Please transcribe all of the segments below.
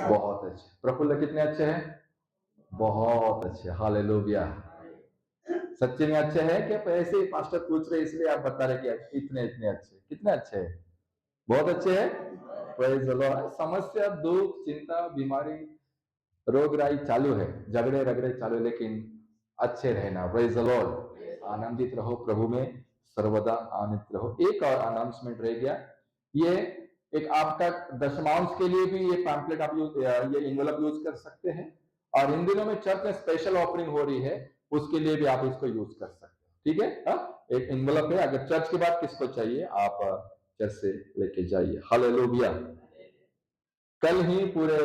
बहुत अच्छे। प्रफुल्ल कितने अच्छे हैं? बहुत अच्छे। हालेलुया। सच्चे में अच्छे हैं क्या? ऐसे ही पास्टर पूछ रहे इसलिए आप बता रहे कि इतने इतने अच्छे? कितने अच्छे हैं? बहुत अच्छे हैं। Praise the Lord. समस्या, दुख, चिंता, बीमारी, रोगराई चालू है, झगड़े रगड़े चालू है, लेकिन अच्छे रहना। Praise the Lord. आनंदित रहो प्रभु में, सर्वदा आनंदित रहो। एक और अनाउंसमेंट रह गया, ये एक आपका दशमांश के लिए भी ये पैम्पलेट आप ये इन्वेलप यूज कर सकते हैं, और इन दिनों में चर्च में स्पेशल ऑफरिंग हो रही है, उसके लिए भी आप इसको यूज कर सकते हैं। ठीक है, हाँ? एक इन्वेलप है, अगर चर्च के बाद किसको चाहिए आप चर्च से लेके जाइए। हालेलुया। कल ही पूरे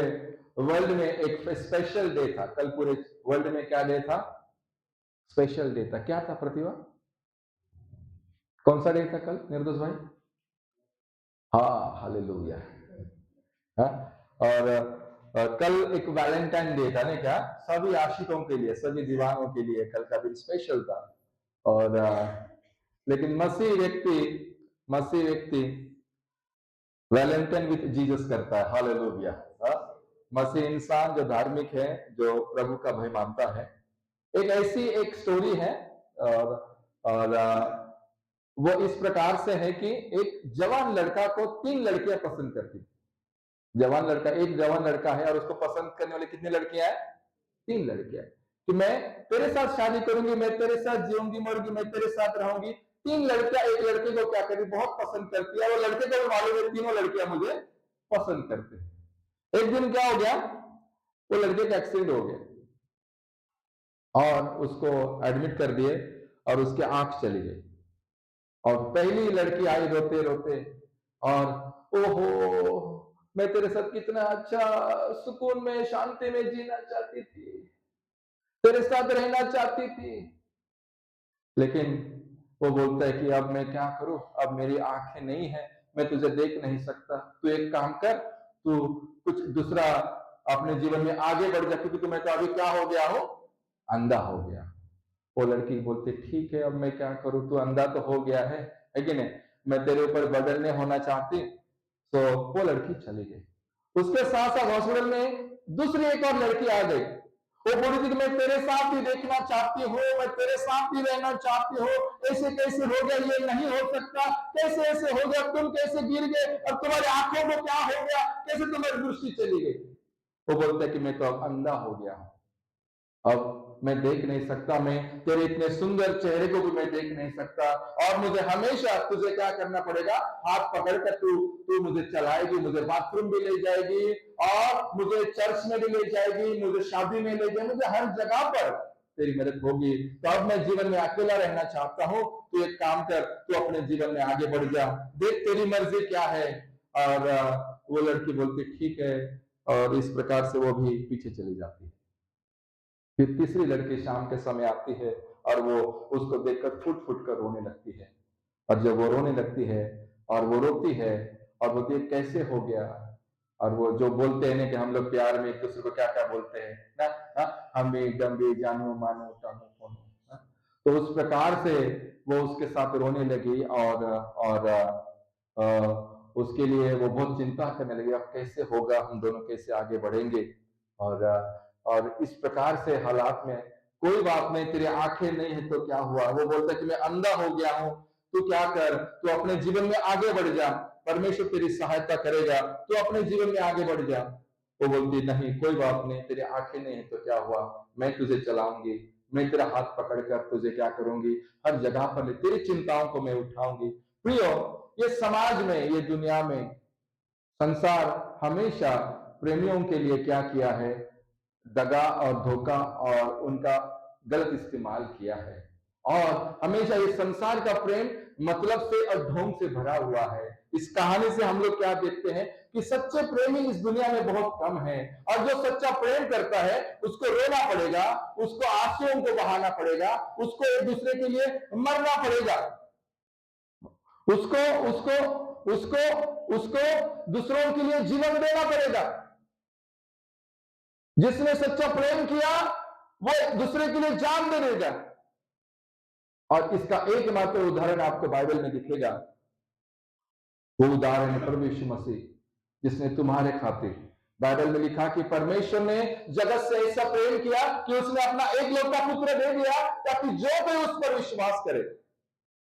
वर्ल्ड में एक स्पेशल डे था। कल पूरे वर्ल्ड में क्या डे था? स्पेशल डे था। क्या था प्रतिभा? कौन सा डे था कल निर्दोष भाई? हाँ, हालेलुया। हाँ? और कल एक वैलेंटाइन डे था ना? क्या सभी आशिकों के लिए, सभी दीवानों के लिए कल का दिन स्पेशल था। और लेकिन मसीह व्यक्ति वैलेंटाइन विथ जीसस करता है। हालेलुया। हाँ? मसीह इंसान जो धार्मिक है, जो प्रभु का भय मानता है। एक ऐसी एक स्टोरी है, और और वो इस प्रकार से है कि एक जवान लड़का को 3 लड़कियां पसंद करती थी। एक जवान लड़का है और उसको पसंद करने वाली कितनी लड़कियां हैं? 3 लड़कियां। कि मैं तेरे साथ शादी करूंगी, मैं तेरे साथ जीऊंगी मरूंगी, मैं तेरे साथ रहूंगी। 3 लड़कियां एक लड़के को क्या करी, बहुत पसंद करती है। वो लड़के को भी मालूम है तीनों लड़कियां मुझे पसंद करते हैं। एक दिन क्या हो गया, वो लड़के का एक्सीडेंट हो गया और उसको एडमिट कर दिए, और उसकी आंख चली गई। और पहली लड़की आई रोते रोते, और ओहो, मैं तेरे साथ कितना अच्छा सुकून में शांति में जीना चाहती थी, तेरे साथ रहना चाहती थी। लेकिन वो बोलता है कि अब मैं क्या करूं, अब मेरी आंखें नहीं है, मैं तुझे देख नहीं सकता। तू एक काम कर, तू कुछ दूसरा अपने जीवन में आगे बढ़ जा, क्योंकि मैं तो अभी क्या हो गया हूं, अंधा हो गया। वो लड़की बोलती ठीक है, अब मैं क्या करूं, तू अंधा तो हो गया है कि नहीं, मैं तेरे ऊपर बदलने होना चाहती। तो वो लड़की चली गई। उसके साथ साथ हॉस्पिटल में दूसरी एक और लड़की आ गई। वो बोली थी कि मैं तेरे साथ ही देखना चाहती हूँ, मैं तेरे साथ ही रहना चाहती हूँ। ऐसे कैसे हो गया, ये नहीं हो सकता, कैसे ऐसे हो गया, तुम कैसे गिर गए, और तुम्हारी आंखों को क्या हो गया, कैसे तुम्हारी दृष्टि चली गई। वो बोलता है कि मैं तो अब अंधा हो गया हूं, अब मैं देख नहीं सकता, मैं तेरे इतने सुंदर चेहरे को भी मैं देख नहीं सकता, और मुझे हमेशा तुझे क्या करना पड़ेगा, हाथ पकड़कर तू तू मुझे चलाएगी, मुझे बाथरूम भी ले जाएगी, और मुझे चर्च में भी ले जाएगी, मुझे शादी में ले जाएगी, मुझे हर जगह पर तेरी मदद होगी। तो अब मैं जीवन में अकेला रहना चाहता हूँ, तू एक काम कर, तू अपने जीवन में आगे बढ़ जा, देख तेरी मर्जी क्या है। और वो लड़की बोलती ठीक है, और इस प्रकार से वो भी पीछे चली जाती है। फिर तीसरी लड़की शाम के समय आती है, और वो उसको देखकर फुट फुट कर रोने लगती है। और जब वो रोने लगती है और वो रोती है और बोलती है कैसे हो गया, और वो जो बोलते हैं ना कि हम लोग प्यार में एक दूसरे को क्या क्या बोलते हैं ना, हम भी गंभीर जानू मानो टानो कोनो, ना? तो उस प्रकार से वो उसके साथ रोने लगी, उसके लिए वो बहुत चिंता करने लगी, अब कैसे होगा, हम दोनों कैसे आगे बढ़ेंगे। और और इस प्रकार से हालात में, कोई बात नहीं, तेरी आंखें नहीं है तो क्या हुआ, वो बोलता है कि मैं अंधा हो गया हूं, तू क्या कर, तू अपने जीवन में आगे बढ़ जा, परमेश्वर तेरी सहायता करेगा, तू अपने जीवन में आगे बढ़ जा। वो बोलती नहीं, कोई बात नहीं, तेरी आंखें नहीं है तो क्या हुआ, मैं तुझे चलाऊंगी, मैं तेरा हाथ पकड़कर तुझे क्या करूंगी, हर जगह पर तेरी चिंताओं को मैं उठाऊंगी। प्रियो, ये समाज में, ये दुनिया में, संसार हमेशा प्रेमियों के लिए क्या किया है, दगा और धोखा और उनका गलत इस्तेमाल किया है। और हमेशा ये संसार का प्रेम मतलब से और ढोंग से भरा हुआ है। इस कहानी से हम लोग क्या देखते हैं कि सच्चे प्रेमी इस दुनिया में बहुत कम है, और जो सच्चा प्रेम करता है उसको रोना पड़ेगा, उसको आंसुओं को बहाना पड़ेगा, उसको एक दूसरे के लिए मरना पड़ेगा, उसको उसको उसको उसको दूसरों के लिए जीवन देना पड़ेगा। जिसने सच्चा प्रेम किया वो दूसरे के लिए जान दे देगा। और इसका एकमात्र उदाहरण आपको बाइबल में दिखेगा, वो उदाहरण है प्रभु यीशु मसीह, जिसने तुम्हारे खातिर बाइबल में लिखा कि परमेश्वर ने जगत से ऐसा प्रेम किया कि उसने अपना एक लौता पुत्र दे दिया ताकि जो कोई उस पर विश्वास करे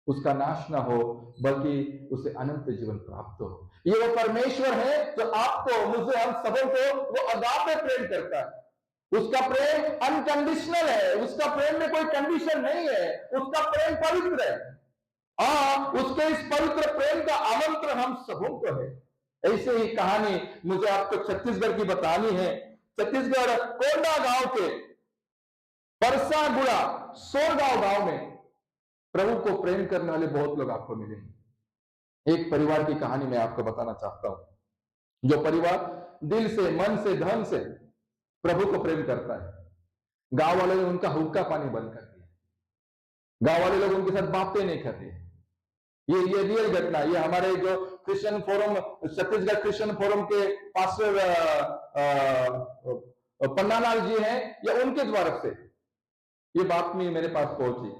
उसका नाश ना हो बल्कि उसे अनंत जीवन प्राप्त हो। ये वो परमेश्वर है जो आपको, मुझे, हम सबों को वो अगापे प्रेम करता है। उसका प्रेम अनकंडीशनल है, उसका प्रेम में कोई कंडीशन नहीं है, उसका प्रेम पवित्र है। उसके इस पवित्र प्रेम का आमंत्रण हम सबों को है। ऐसे ही कहानी मुझे आपको छत्तीसगढ़ की बतानी है। छत्तीसगढ़ कोंडा गांव के परसागुड़ा सोरगांव गांव में प्रभु को प्रेम करने वाले बहुत लोग आपको मिलेंगे। एक परिवार की कहानी मैं आपको बताना चाहता हूं, जो परिवार दिल से, मन से, धन से प्रभु को प्रेम करता है। गांव वाले ने उनका हुक्का पानी बंद कर दिया, गांव वाले लोग उनके साथ बातें नहीं कर रहे। ये रियल घटना, ये हमारे जो Christian forum, Chhattisgarh Christian forum के पास्टर पन्नालाल जी हैं, या उनके द्वारा से ये बात में मेरे पास पहुंची।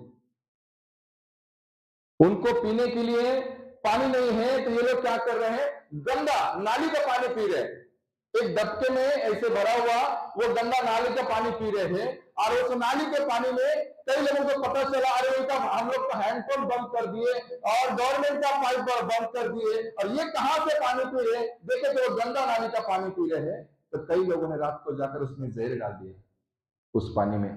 उनको पीने के लिए पानी नहीं है तो ये लोग क्या कर रहे हैं, गंदा नाली का पानी पी रहे हैं। एक डबके में ऐसे भरा हुआ वो गंदा नाली का पानी पी रहे हैं, और उस नाली के पानी में कई लोगों को पता चला, अरे उनका हम लोग तो हैंडपंप बंद कर दिए और गवर्नमेंट का पाइप बंद कर दिए, और ये कहां से पानी पी रहे, देखे तो वो गंदा नाली का पानी पी रहे हैं। तो कई लोगों ने रात को जाकर उसमें जहर डाल दिया उस पानी में।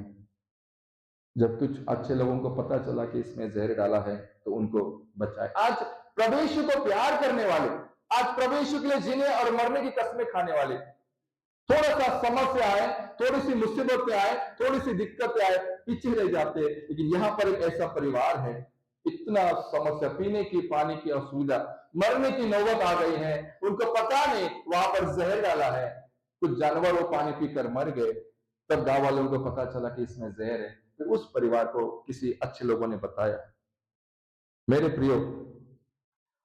जब कुछ अच्छे लोगों को पता चला कि इसमें जहर डाला है तो उनको बचाए। आज प्रभु यीशु को प्यार करने वाले, आज प्रभु यीशु के लिए जीने और मरने की कसमें खाने वाले, थोड़ा सा समस्या आए, थोड़ी सी मुसीबतें आए, थोड़ी सी दिक्कतें आए, पीछे रह जाते। लेकिन यहां पर एक ऐसा परिवार है, इतना समस्या, पीने की पानी की असुविधा, मरने की नौबत आ गई है, उनको पता नहीं वहां पर जहर डाला है। कुछ जानवर वो पानी पीकर मर गए, तब गांव वालों को पता चला कि इसमें जहर है। फिर उस परिवार को किसी अच्छे लोगों ने बताया। मेरे प्रियो,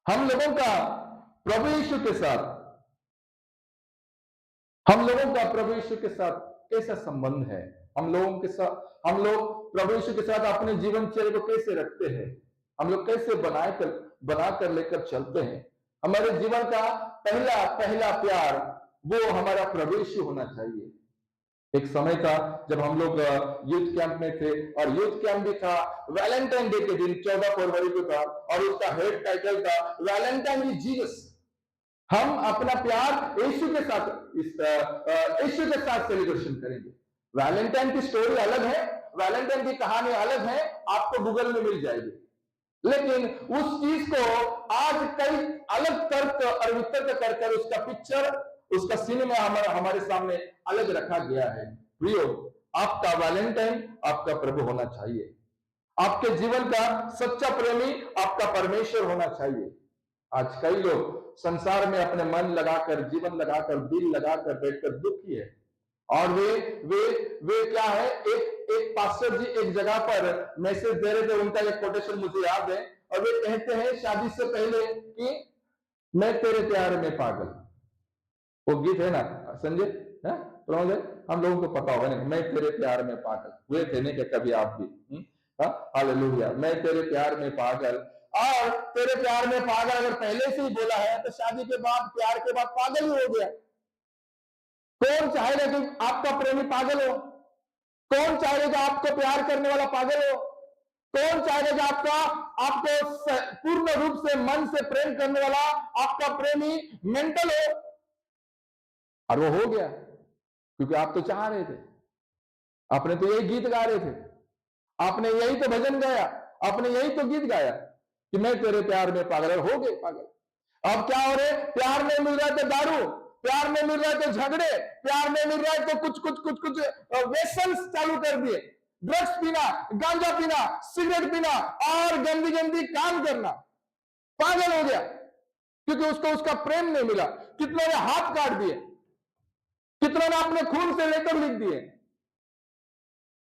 हम लोगों का प्रभु यीशु के साथ, हम लोगों का प्रभु यीशु के साथ कैसा संबंध है? हम लोगों के साथ, हम लोग प्रभु यीशु के साथ अपने जीवन चर्या को कैसे रखते हैं? हम लोग कैसे बनाकर लेकर चलते हैं? हमारे जीवन का पहला पहला प्यार वो हमारा प्रभु यीशु होना चाहिए। एक समय था जब हम लोग यूथ कैंप में थे, और यूथ कैंप भी था वैलेंटाइन डे के दिन, 14 फरवरी को था, और उसका हेड टाइटल था वैलेंटाइन विद जीसस। हम अपना प्यार यीशु के साथ, यीशु के साथ सेलिब्रेशन करेंगे। वैलेंटाइन की स्टोरी अलग है, वैलेंटाइन की कहानी अलग है, आपको गूगल में मिल जाएगी। लेकिन उस चीज को आज कई अलग तर्क और वितर्क कर उसका पिक्चर, उसका सिनेमा हमारे सामने अलग रखा गया है। प्रियो, आपका वैलेंटाइन आपका प्रभु होना चाहिए। आपके जीवन का सच्चा प्रेमी आपका परमेश्वर होना चाहिए। आज कई लोग संसार में अपने मन लगाकर, जीवन लगाकर, दिल लगाकर बैठकर दुखी है। और वे क्या है, एक पास्टर जी एक जगह पर मैसेज दे रहे थे, उनका एक कोटेशन मुझे याद है, और वे कहते हैं शादी से पहले कि मैं तेरे प्यार में पागल। वो गीत है ना संजय, प्रमोद, हम लोगों को पता होगा, नहीं, मैं तेरे प्यार में पागल हुए थे नहीं क्या कभी आप भी? हालेलुया, मैं तेरे प्यार में पागल। और तेरे प्यार में पागल अगर पहले से ही बोला है तो शादी के बाद, प्यार के बाद पागल ही हो गया। कौन चाहेगा कि आपका प्रेमी पागल हो? कौन चाहेगा कि आपको प्यार करने वाला पागल हो? कौन चाहेगा कि आपको पूर्ण रूप से, मन से प्रेम करने वाला आपका प्रेमी मेंटल हो? और वो हो गया, क्योंकि आप तो चाह रहे थे, आपने तो यही गीत गा रहे थे, आपने यही तो भजन गाया, आपने यही तो गीत गाया कि मैं तेरे प्यार में पागल, और हो गए पागल। अब क्या हो रहे? प्यार नहीं मिल रहा है तो दारू, प्यार नहीं मिल रहा है तो झगड़े, प्यार नहीं मिल रहा है तो कुछ व्यसन्स चालू कर दिए, ड्रग्स पीना, गांजा पीना, सिगरेट पीना और गंदी गंदी काम करना। पागल हो गया क्योंकि उसको उसका प्रेम नहीं मिला। कितनों ने हाथ काट दिए, कितनों ने अपने खून से लेकर लिख दिए,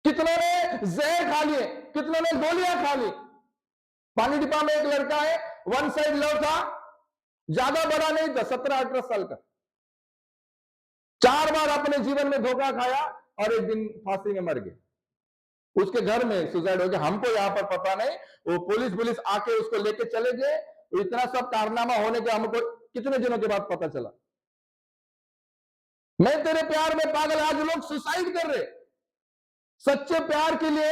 कितनों ने जहर खा लिए, कितनों ने गोलियां खा ली। पानी डिपा में एक लड़का है, वन साइड लव था, ज्यादा बड़ा नहीं था, 17-18 साल का, 4 बार अपने जीवन में धोखा खाया और एक दिन फांसी में मर गया। उसके घर में सुसाइड हो गया। हमको यहां पर पता नहीं, वो पुलिस आके उसको लेके चले गए। इतना सब कारनामा होने के हमको कितने दिनों के बाद पता चला। मैं तेरे प्यार में पागल। आज लोग सुसाइड कर रहे सच्चे प्यार के लिए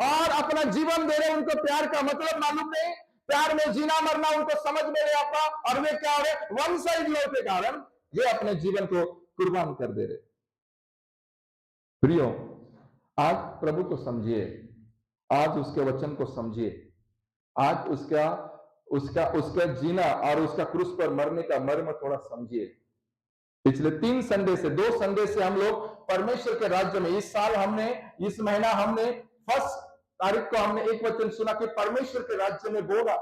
और अपना जीवन दे रहे। उनको प्यार का मतलब मालूम नहीं, प्यार में जीना मरना उनको समझ में नहीं आता, और वे क्या हो रहे, वन साइड लव के कारण ये अपने जीवन को कुर्बान कर दे रहे। प्रियो, आज प्रभु को समझिए, आज उसके वचन को समझिए, आज उसका उसका उसका जीना और उसका क्रूस पर मरने का मर्म थोड़ा समझिए। पिछले 3 संडे से 2 संडे से हम लोग परमेश्वर के राज्य में, इस साल हमने, इस महीना हमने 1 तारीख को हमने एक वचन सुना कि परमेश्वर के राज्य में बोला,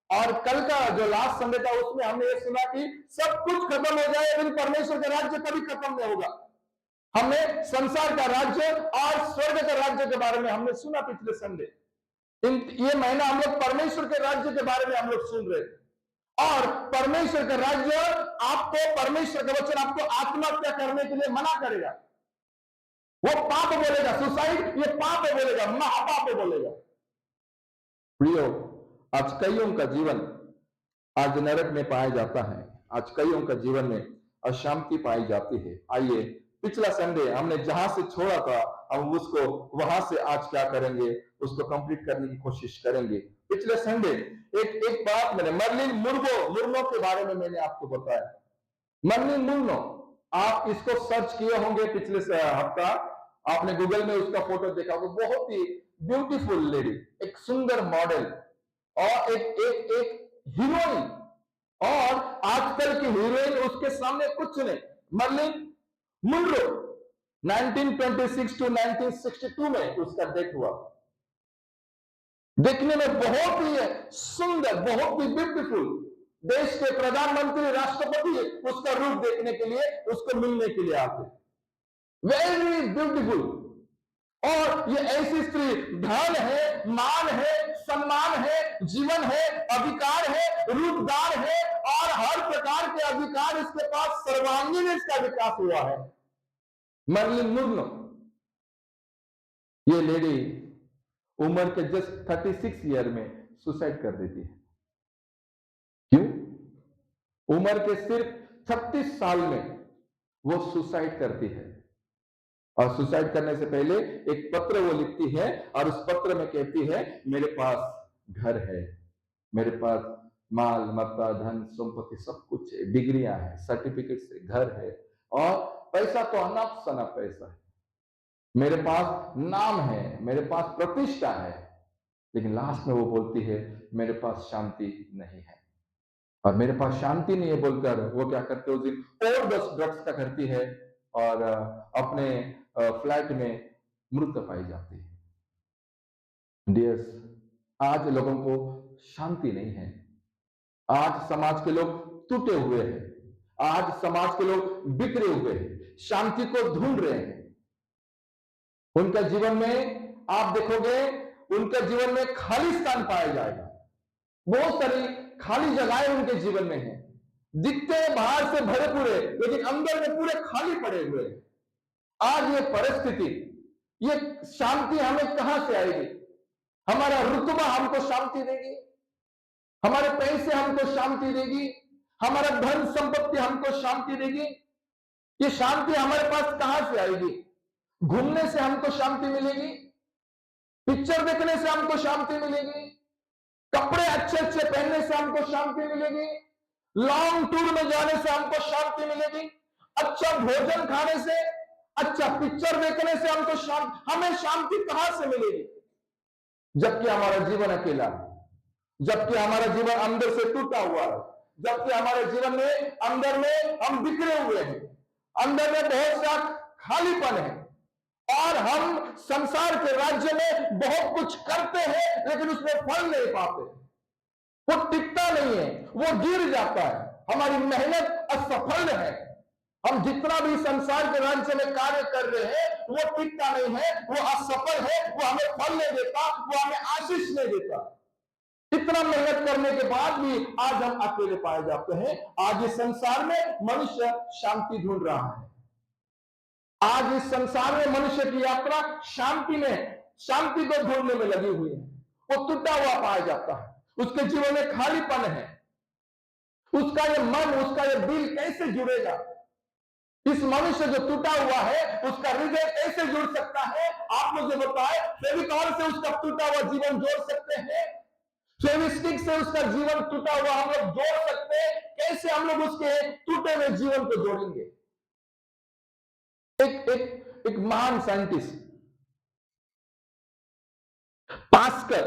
और कल का जो लास्ट संडे था उसमें हमने ये सुना कि सब कुछ खत्म हो जाए लेकिन परमेश्वर का राज्य कभी खत्म नहीं होगा। हमने संसार का राज्य और स्वर्ग के राज्य के बारे में हमने सुना पिछले संडे। ये महीना हम लोग परमेश्वर के राज्य के बारे में हम लोग सुन रहे हैं। और परमेश्वर का राज्य आपको, परमेश्वर का वचन आपको आत्महत्या करने के लिए मना करेगा। वो पाप बोलेगा, सुसाइड ये पाप बोलेगा, महापाप बोलेगा। प्रियो, आज कईयों का जीवन आज नरक में पाया जाता है, आज कईयों का जीवन में अशांति पाई जाती है। आइए, पिछला संडे हमने जहां से छोड़ा था हम उसको वहां से आज क्या करेंगे, उसको कंप्लीट करने की कोशिश करेंगे। पिछले संडे एक बात मैंने मर्लिन मुर्नो के बारे में मैंने आपको बताया। मर्लिन मुर्नो, आप इसको सर्च किए होंगे पिछले हफ्ता, आपने गूगल में उसका फोटो देखा होगा। बहुत ही ब्यूटीफुल लेडी, एक सुंदर मॉडल और एक हीरोइन, और आजकल की हीरोइन उसके सामने कुछ नहीं। मर्लिन मुनरो 1926 टू 1962 में उसका डेथ हुआ। देखने में बहुत ही सुंदर, बहुत ही ब्यूटीफुल, देश के प्रधानमंत्री, राष्ट्रपति उसका रूप देखने के लिए, उसको मिलने के लिए आते। Very beautiful. और ये ऐसी स्त्री, धन है, मान है, सम्मान है, जीवन है, अधिकार है, रूपदार है, और हर प्रकार के अधिकार इसके पास, सर्वांगीण इसका विकास हुआ है। मर्लिन मुर्नो, ये लेडी उम्र के जस्ट 36 ईयर में सुसाइड कर देती है। क्यों? उम्र के सिर्फ 36 साल में वो सुसाइड करती है, और सुसाइड करने से पहले एक पत्र वो लिखती है, और उस पत्र में कहती है, मेरे पास घर है, मेरे पास माल मत्ता, धन संपत्ति सब कुछ है, डिग्रियां हैं, सर्टिफिकेट से घर है, और पैसा तो अनाप शनाप पैसा है, मेरे पास नाम है, मेरे पास प्रतिष्ठा है, लेकिन लास्ट में वो बोलती है, मेरे पास शांति नहीं है। और मेरे पास शांति नहीं है बोलकर वो क्या करते, उस दिन ओवरडोज ड्रग्स का करती है, और अपने फ्लैट में मृत पाई जाती है। डियर्स, आज लोगों को शांति नहीं है, आज समाज के लोग टूटे हुए हैं, आज समाज के लोग बिखरे हुए हैं, शांति को ढूंढ रहे हैं। उनका जीवन में आप देखोगे, उनके जीवन में खाली स्थान पाया जाएगा। बहुत सारी खाली जगहें उनके जीवन में है, दिखते हैं बाहर से भरे पूरे, लेकिन अंदर में पूरे खाली पड़े हुए हैं। आज ये परिस्थिति, ये शांति हमें कहां से आएगी? हमारा रुतबा हमको शांति देगी, हमारे पैसे हमको शांति देगी, हमारा धन संपत्ति हमको शांति देगी? ये शांति हमारे पास कहां से आएगी? घूमने से हमको शांति मिलेगी, पिक्चर देखने से हमको शांति मिलेगी, कपड़े अच्छे अच्छे पहनने से हमको शांति मिलेगी, लॉन्ग टूर में जाने से हमको शांति मिलेगी, अच्छा भोजन खाने से, अच्छा पिक्चर देखने से हमको हमें शांति कहां से मिलेगी? जबकि हमारा जीवन अकेला है, जबकि हमारा जीवन अंदर से टूटा हुआ है, जबकि हमारे जीवन में अंदर में हम बिखरे हुए हैं, अंदर में बहुत सा खालीपन है, और हम संसार के राज्य में बहुत कुछ करते हैं लेकिन उसमें फल नहीं पाते, वो टिकता नहीं है, वो गिर जाता है, हमारी मेहनत असफल है। हम जितना भी संसार के राज्य में कार्य कर रहे हैं वो टिकता नहीं है, वो असफल है, वो हमें फल नहीं देता, वो हमें आशीष नहीं देता। इतना मेहनत करने के बाद भी आज हम अकेले पाए जाते हैं। आज इस संसार में मनुष्य शांति ढूंढ रहा है, आज इस संसार में मनुष्य की यात्रा शांति को ढूंढने में लगी हुई है। वो टूटा हुआ पाया जाता है, उसके जीवन में खालीपन है, उसका ये मन, उसका ये दिल कैसे जुड़ेगा? इस मनुष्य जो टूटा हुआ है उसका हृदय कैसे जुड़ सकता है? आप मुझे बताएं। फेविकॉल से उसका टूटा हुआ जीवन जोड़ सकते हैं? फेविस्टिक से उसका जीवन टूटा हुआ हम लोग जोड़ सकते हैं? कैसे हम लोग उसके टूटे हुए जीवन को जोड़ेंगे? एक एक एक महान साइंटिस्ट पास्कर,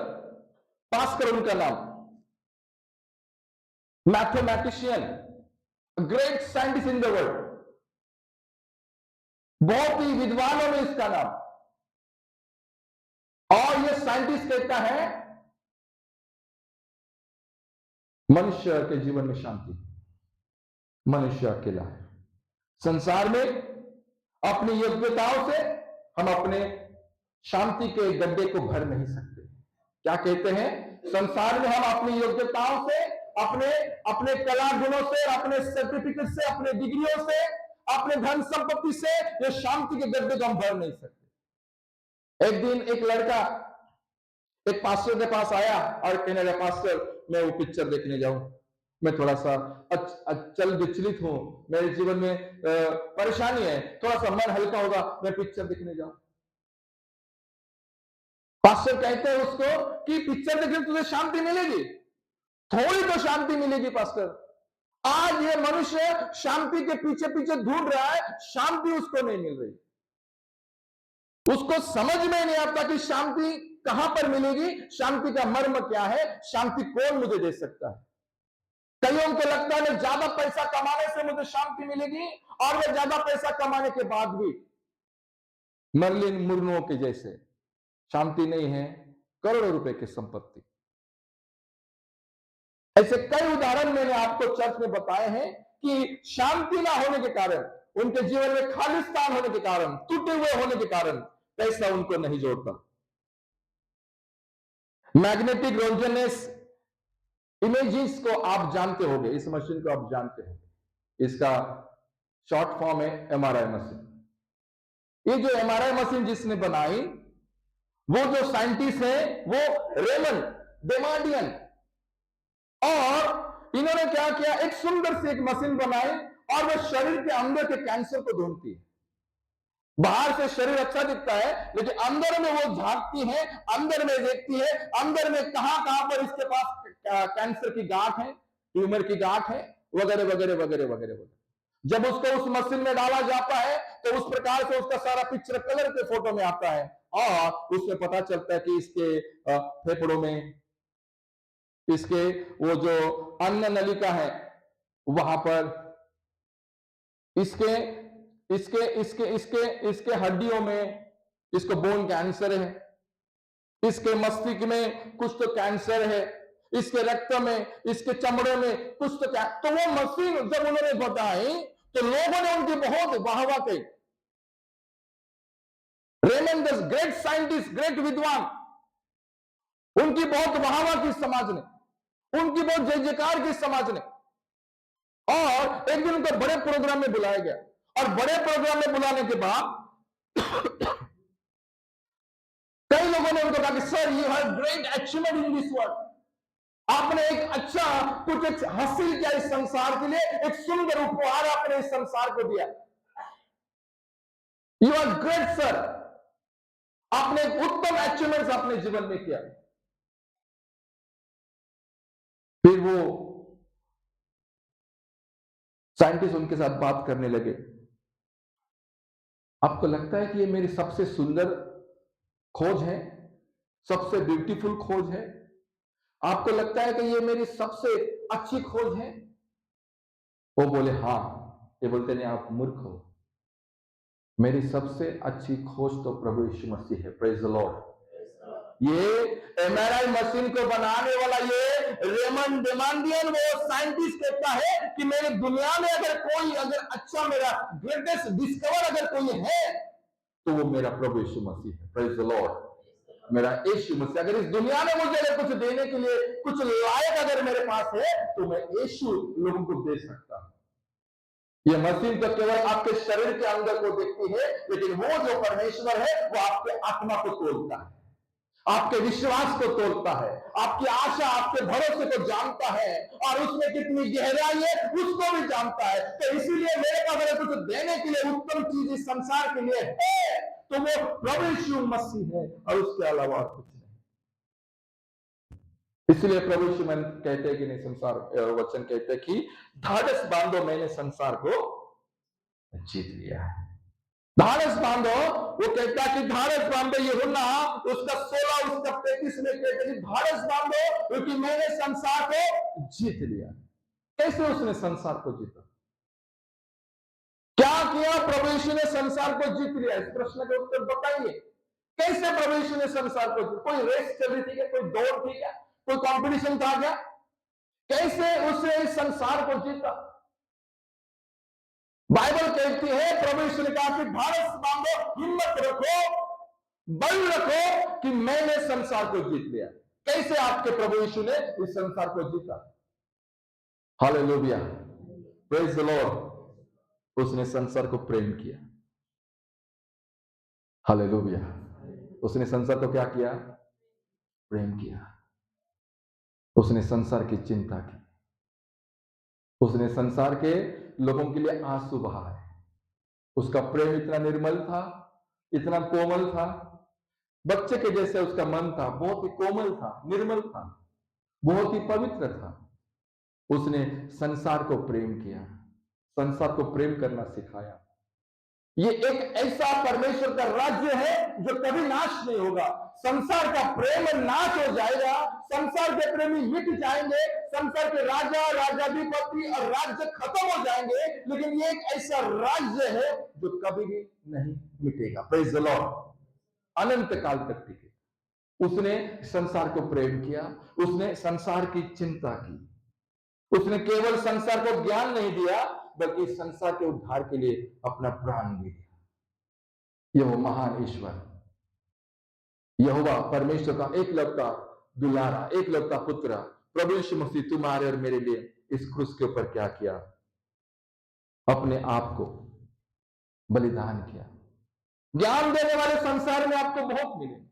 पास्कर उनका नाम, mathematician, great scientist in the world, बहुत ही विद्वानों में इसका नाम। और यह साइंटिस्ट कहता है मनुष्य के जीवन में शांति, मनुष्य अकेला है। संसार में अपनी योग्यताओं से हम अपने शांति के गड्ढे को भर नहीं सकते। क्या कहते हैं? संसार में हम अपनी योग्यताओं से, अपने अपने कला गुणों से, अपने सर्टिफिकेट से, अपने डिग्रियों से, अपने धन संपत्ति से ये शांति के गड्ढे को हम भर नहीं सकते। एक दिन एक लड़का एक पास्टर के पास आया और कहने लगा, पास्टर मैं वो पिक्चर देखने जाऊं, मैं थोड़ा सा अचल विचलित हूं, मेरे जीवन में परेशानी है, थोड़ा सा मन हल्का होगा, मैं पिक्चर देखने जाऊं। पास्टर कहते हैं उसको कि पिक्चर देखने तुझे शांति मिलेगी, थोड़ी तो शांति मिलेगी पास्टर। आज ये मनुष्य शांति के पीछे पीछे ढूंढ रहा है, शांति उसको नहीं मिल रही। उसको समझ में नहीं आता कि शांति कहां पर मिलेगी, शांति का मर्म क्या है, शांति कौन मुझे दे सकता है। कईयों को लगता है ज्यादा पैसा कमाने से मुझे शांति मिलेगी, और वे ज्यादा पैसा कमाने के बाद भी मर्लिन मुर्नो के जैसे शांति नहीं है, करोड़ों रुपए की संपत्ति। ऐसे कई उदाहरण मैंने आपको चर्च में बताए हैं कि शांति ना होने के कारण, उनके जीवन में खालिस्तान होने के कारण, टूटे हुए होने के कारण पैसा उनको नहीं जोड़ता। मैग्नेटिक रेजोनेंस इमेजेस को आप जानते होंगे, इस मशीन को आप जानते हैं, इसका शॉर्ट फॉर्म है एमआरआई मशीन। ये जो एमआरआई मशीन जिसने बनाई, वो जो साइंटिस्ट है वो रेमंड डेमार्डियन, और इन्होंने क्या किया, एक सुंदर सी एक मशीन बनाई और वो शरीर के अंदर के कैंसर को ढूंढती है। बाहर से शरीर अच्छा दिखता है, लेकिन अंदर में वो झांकती है, अंदर में देखती है, अंदर में कहां कहां पर इसके पास कैंसर की गांठ है, ट्यूमर की गांठ है, वगैरह वगैरह वगैरह वगैरह वगैरह। जब उसको उस मशीन में डाला जाता है तो उस प्रकार से उसका सारा पिक्चर कलर के फोटो में आता है, और उसमें पता चलता है कि इसके फेफड़ों में, इसके वो जो अन्न नलिका है वहां पर, इसके इसके इसके इसके इसके हड्डियों में इसको बोन कैंसर है, इसके मस्तिष्क में कुछ तो कैंसर है, इसके रक्त में, इसके चमड़े में कुछ तो क्या। तो वो मशीन जब उन्होंने बताई तो लोगों ने उनकी बहुत वाहवाह की। Raymond the great scientist, great विद्वान, उनकी बहुत वाहवाह की समाज ने, उनकी बहुत जय जयकार की समाज ने। और एक दिन उनको बड़े प्रोग्राम में बुलाया गया, और बड़े प्रोग्राम में बुलाने के बाद कई लोगों ने उनको कहा कि sir you have great achievement in this world, आपने एक अच्छा कुछ एक हासिल किया इस संसार के लिए, एक सुंदर उपहार आपने इस संसार को दिया, यू आर ग्रेट सर, आपने एक उत्तम अचीवमेंट अपने जीवन में किया। फिर वो साइंटिस्ट उनके साथ बात करने लगे, आपको लगता है कि ये मेरी सबसे सुंदर खोज है, सबसे ब्यूटीफुल खोज है, आपको लगता है कि ये मेरी सबसे अच्छी खोज है? वो बोले हाँ। ये बोलते नहीं, आप मूर्ख हो, मेरी सबसे अच्छी खोज तो प्रभु यीशु मसीह है। Praise the Lord. ये एमआरआई मशीन को बनाने वाला ये रेमंड डेमांडियन, वो साइंटिस्ट कहता है कि मेरे दुनिया में अगर अच्छा, मेरा ग्रेटेस्ट डिस्कवर अगर कोई है तो वो मेरा प्रभु यीशु मसीह है। Praise the Lord. मेरा यीशु मसीह, अगर इस दुनिया में मुझे अगर कुछ देने के लिए कुछ लायक अगर मेरे पास है तो मैं यीशु लोगों को दे सकता हूं। यह मशीन तो केवल आपके शरीर के अंदर को देखती है, लेकिन वो जो परमेश्वर है वो आपके आत्मा को तोड़ता है। आपके विश्वास को तोड़ता है, आपकी आशा, आपके भरोसे को जानता है, और उसमें कितनी गहराई है उसको भी जानता है। तो इसीलिए मेरे पास अगर कुछ देने के लिए उत्तम चीज इस संसार के लिए है तो वो प्रभु यीशु मसीह है, और उसके अलावा कुछ नहीं। इसलिए प्रभु यीशु कहते हैं कि नहीं, संसार वचन कहते हैं कि ढाढ़स बांधो, मैंने संसार को जीत लिया है। ढाढ़स बांधो, वो कहता है कि ढाढ़स बांधो, यूहन्ना उसका 16 उसका 35 में कहते हैं कि ढाढ़स बांधो क्योंकि मैंने संसार को जीत लिया। कैसे उसने संसार को जीता? क्या किया प्रभु यीशु ने संसार को जीत लिया? इस प्रश्न का उत्तर बताइए। कैसे प्रभु यीशु ने संसार को जीता? कोई रेस चल रही थी क्या? कोई दौड़ थी क्या? कोई कंपटीशन था क्या? कैसे उसने इस संसार को जीता? बाइबल कहती है, प्रभु यीशु ने कहा कि ढाढ़स बांधो, हिम्मत रखो, बल रखो कि मैंने संसार को जीत लिया। कैसे आपके प्रभु यीशु ने इस संसार को जीता? Hallelujah, praise the Lord. उसने संसार को प्रेम किया। हालेलुया, उसने संसार को क्या किया? प्रेम किया। उसने संसार की चिंता की। उसने संसार के लोगों के लिए आंसू बहाए। उसका प्रेम इतना निर्मल था, इतना कोमल था, बच्चे के जैसे उसका मन था, बहुत ही कोमल था, निर्मल था, बहुत ही पवित्र था। उसने संसार को प्रेम किया, संसार को प्रेम करना सिखाया। ये एक ऐसा परमेश्वर का राज्य है जो कभी नाश नहीं होगा। संसार का प्रेम नाश हो जाएगा, संसार के प्रेमी मिट जाएंगे, संसार के राजा, राजाधिपति और राज्य खत्म हो जाएंगे, लेकिन ये एक ऐसा राज्य है जो कभी भी नहीं मिटेगा। प्रेज द लॉर्ड, अनंत काल तक टिके। उसने संसार को प्रेम किया, उसने संसार की चिंता की। उसने केवल संसार को ज्ञान नहीं दिया, बल्कि संसार के उद्धार के लिए अपना प्राण भी दिया। यह महान ईश्वर, यहोवा परमेश्वर का एकलौता दुलारा, एकलौता पुत्र प्रभु यीशु मसीह तुम्हारे और मेरे लिए इस क्रूस के ऊपर क्या किया? अपने आप को बलिदान किया। ज्ञान देने वाले संसार में आपको बहुत मिलेंगे,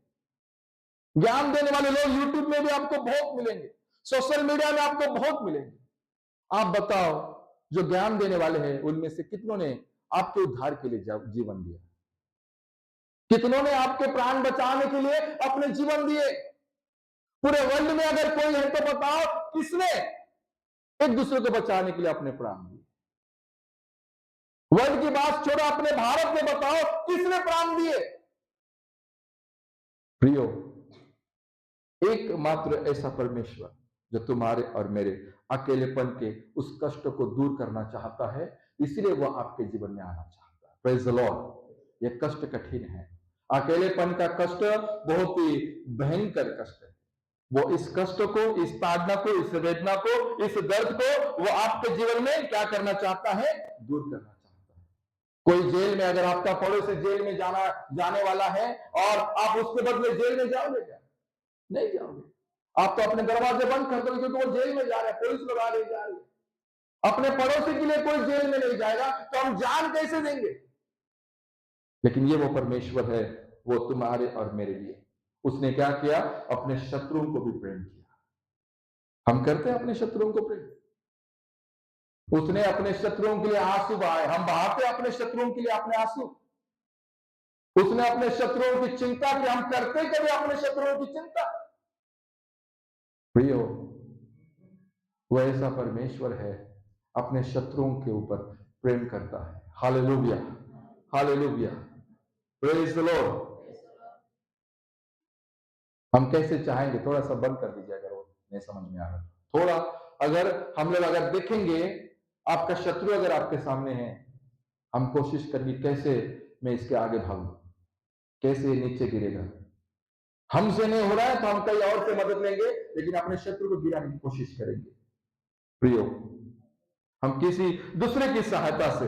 ज्ञान देने वाले लोग यूट्यूब में भी आपको बहुत मिलेंगे, सोशल मीडिया में आपको बहुत मिलेंगे। आप बताओ, जो ज्ञान देने वाले हैं उनमें से कितनों ने आपके उद्धार के लिए जीवन दिया? कितनों ने आपके प्राण बचाने के लिए अपने जीवन दिए? पूरे वर्ल्ड में अगर कोई है तो बताओ, किसने एक दूसरे को बचाने के लिए अपने प्राण दिए? वर्ल्ड की बात छोड़ो, अपने भारत में बताओ किसने प्राण दिए? प्रियो, एकमात्र ऐसा परमेश्वर जो तुम्हारे और मेरे अकेलेपन के उस कष्ट को दूर करना चाहता है, इसलिए वह आपके जीवन में आना चाहता है। Praise the Lord. यह कष्ट कठिन है, अकेलेपन का कष्ट बहुत ही भयंकर कष्ट है। वो इस कष्ट को, इस ताड़ना को, इस वेदना को, इस दर्द को वो आपके जीवन में क्या करना चाहता है? दूर करना चाहता है। कोई जेल में, अगर आपका पड़ोसी जेल में जाने वाला है और आप उसके बदले जेल में जाओगे क्या? नहीं जाओगे। आप तो अपने दरवाजे बंद कर दोगे क्योंकि वो जेल में जा रहे हैं, पुलिस लगा रही जा रही है। अपने पड़ोसी के लिए कोई जेल में नहीं जाएगा तो हम जान कैसे देंगे? लेकिन ये वो परमेश्वर है, वो तुम्हारे और मेरे लिए उसने क्या किया? अपने शत्रुओं को भी प्रेम किया। हम करते हैं अपने शत्रुओं को प्रेम? उसने अपने शत्रुओं के लिए आंसू बहाए। हम बहाते अपने शत्रुओं के लिए अपने आंसू? उसने अपने शत्रुओं की चिंता की। हम करते कभी अपने शत्रुओं की चिंता? प्रियो, वह ऐसा परमेश्वर है, अपने शत्रुओं के ऊपर प्रेम करता है। Hallelujah, hallelujah, praise the Lord. हम कैसे चाहेंगे? थोड़ा सा बंद कर दीजिए अगर वो नहीं समझ में आ रहा। थोड़ा अगर हम लोग अगर देखेंगे, आपका शत्रु अगर आपके सामने है, हम कोशिश करेंगे कैसे मैं इसके आगे भागूं, कैसे नीचे गिरेगा। हमसे नहीं हो रहा है तो हम कहीं और से मदद लेंगे, लेकिन अपने शत्रु को गिराने की कोशिश करेंगे। प्रियो, हम किसी दूसरे की सहायता से,